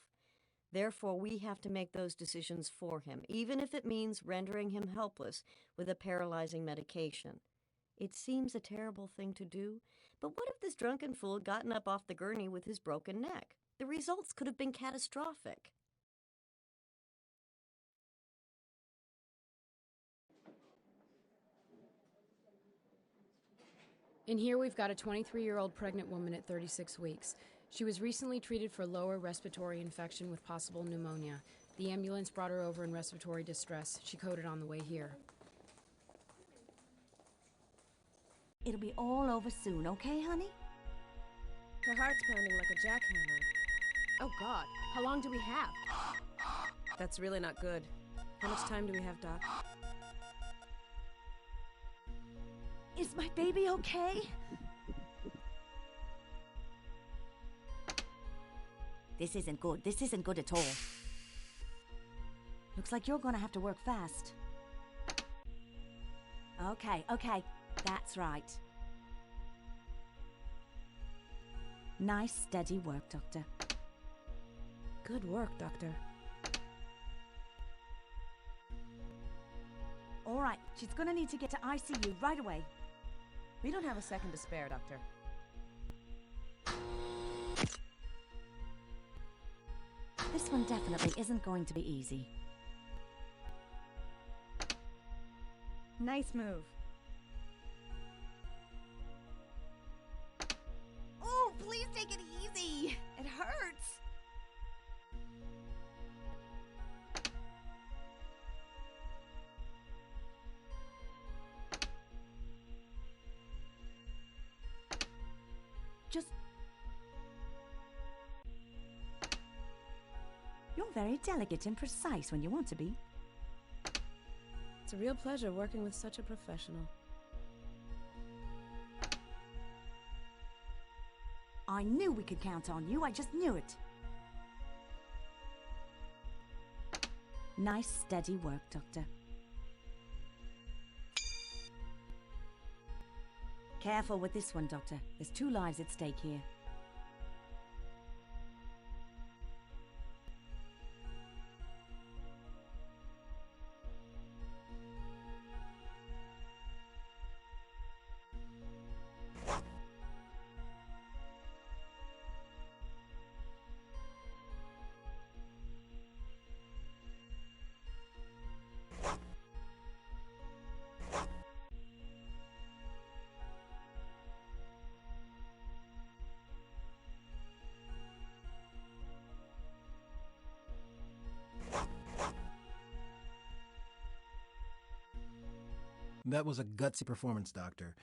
S8: Therefore, we have to make those decisions for him, even if it means rendering him helpless with a paralyzing medication. It seems a terrible thing to do, but what if this drunken fool had gotten up off the gurney with his broken neck? The results could have been catastrophic.
S4: In here, we've got a 23-year-old pregnant woman at 36 weeks. She was recently treated for lower respiratory infection with possible pneumonia. The ambulance brought her over in respiratory distress. She coded on the way here.
S20: It'll be all over soon, okay, honey?
S17: Her heart's pounding like a jackhammer. Oh, God. How long do we have? That's really not good. How much time do we have, Doc?
S20: Is my baby okay? This isn't good. This isn't good at all. Looks like you're gonna have to work fast. Okay, that's right. Nice, steady work, Doctor.
S17: Good work, Doctor.
S20: All right, she's gonna need to get to ICU right away.
S17: We don't have a second to spare, Doctor.
S20: This one definitely isn't going to be easy.
S17: Nice move.
S20: Oh, please take it easy. It hurts. Just... You're You're very delicate and precise when you want to be.
S17: It's a real pleasure working with such a professional.
S20: I knew we could count on you. I just knew it. Nice, steady work, Doctor. Careful with this one, Doctor. There's 2 lives at stake here.
S15: That was a gutsy performance, Doctor.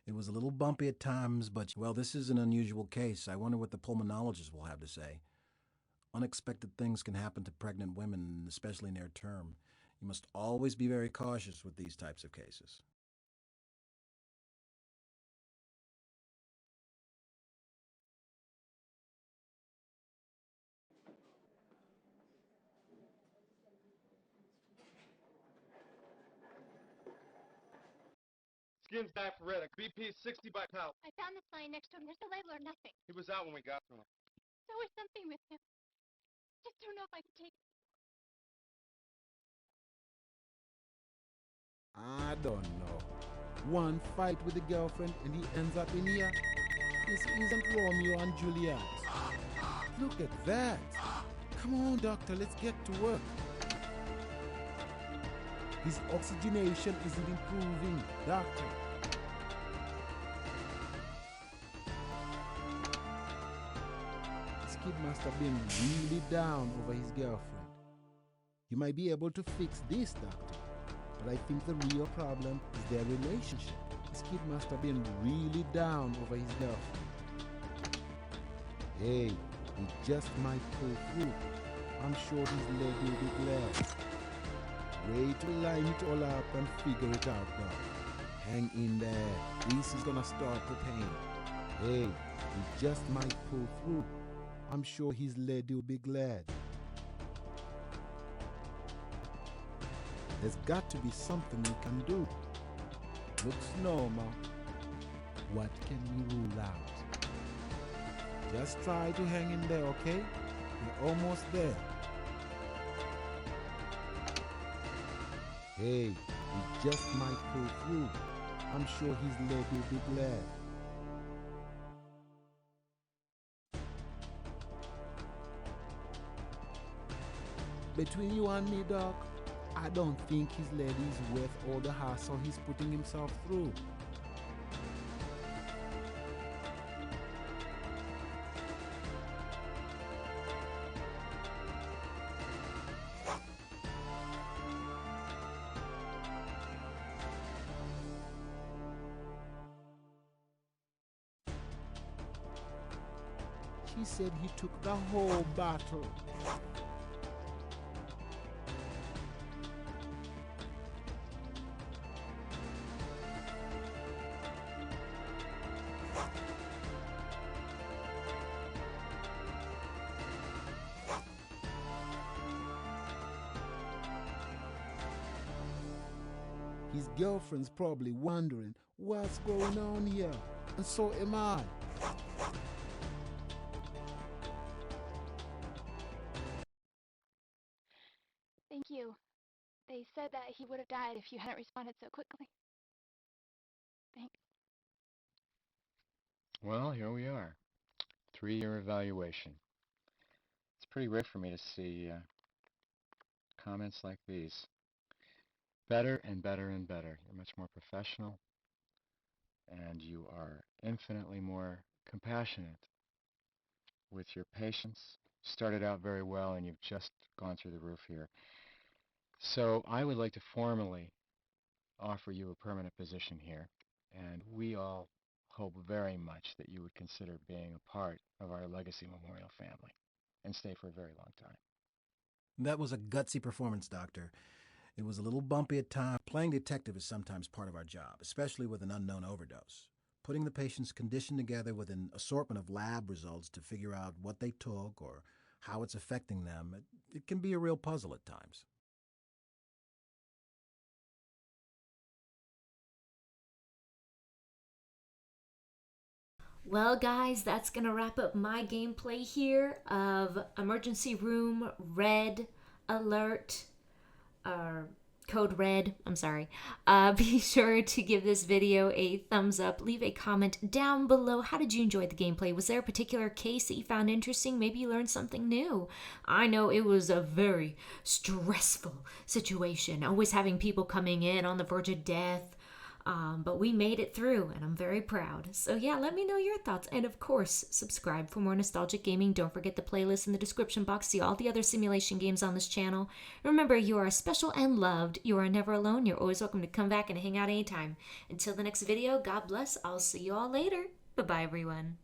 S15: It was a little bumpy at times, but, well, this is an unusual case. I wonder what the pulmonologist will have to say. Unexpected things can happen to pregnant women, especially near term. You must always be very cautious with these types of cases.
S12: Skin's diaphoretic. BP is 60 by pound.
S2: I found the sign next to him. There's no label or nothing.
S12: He was out when we got to him.
S2: There's always something with him. Just don't know if I can take it.
S21: I don't know. One fight with the girlfriend and he ends up in here. This isn't Romeo and Juliet. Look at that. Come on, doctor, let's get to work. His oxygenation isn't improving, doctor. This kid must have been really down over his girlfriend. You might be able to fix this, doctor, but I think the real problem is their relationship. This kid must have been really down over his girlfriend. Hey, he just might pull through. I'm sure his leg will be glad. Wait to line it all up and figure it out, Doc. Hang in there. This is gonna start the pain. Hey, he just might pull through. I'm sure his lady will be glad. There's got to be something we can do. Looks normal. What can we rule out? Just try to hang in there, okay? You're almost there. Hey, he just might pull through. I'm sure his leg will be glad. Between you and me, Doc, I don't think his lady is worth all the hassle he's putting himself through. She said he took the whole bottle. His girlfriend's probably wondering what's going on here, and so am I.
S2: Thank you. They said that he would have died if you hadn't responded so quickly. Thanks.
S14: Well, here we are. 3-year evaluation. It's pretty rare for me to see comments like these. Better and better and better. You're much more professional, and you are infinitely more compassionate with your patients. Started out very well, and you've just gone through the roof here. So I would like to formally offer you a permanent position here, and we all hope very much that you would consider being a part of our Legacy Memorial family and stay for a very long time.
S15: That was a gutsy performance, Doctor. It was a little bumpy at times. Playing detective is sometimes part of our job, especially with an unknown overdose. Putting the patient's condition together with an assortment of lab results to figure out what they took or how it's affecting them, it can be a real puzzle at times.
S13: Well, guys, that's going to wrap up my gameplay here of Emergency Room Red Alert, Code Red, I'm sorry. Be sure to give this video a thumbs up. Leave a comment down below. How did you enjoy the gameplay? Was there a particular case that you found interesting? Maybe you learned something new. I know it was a very stressful situation. Always having people coming in on the verge of death. But we made it through, and I'm very proud. So yeah, let me know your thoughts. And of course, subscribe for more nostalgic gaming. Don't forget the playlist in the description box. See all the other simulation games on this channel. Remember, you are special and loved. You are never alone. You're always welcome to come back and hang out anytime. Until the next video, God bless. I'll see you all later. Bye-bye, everyone.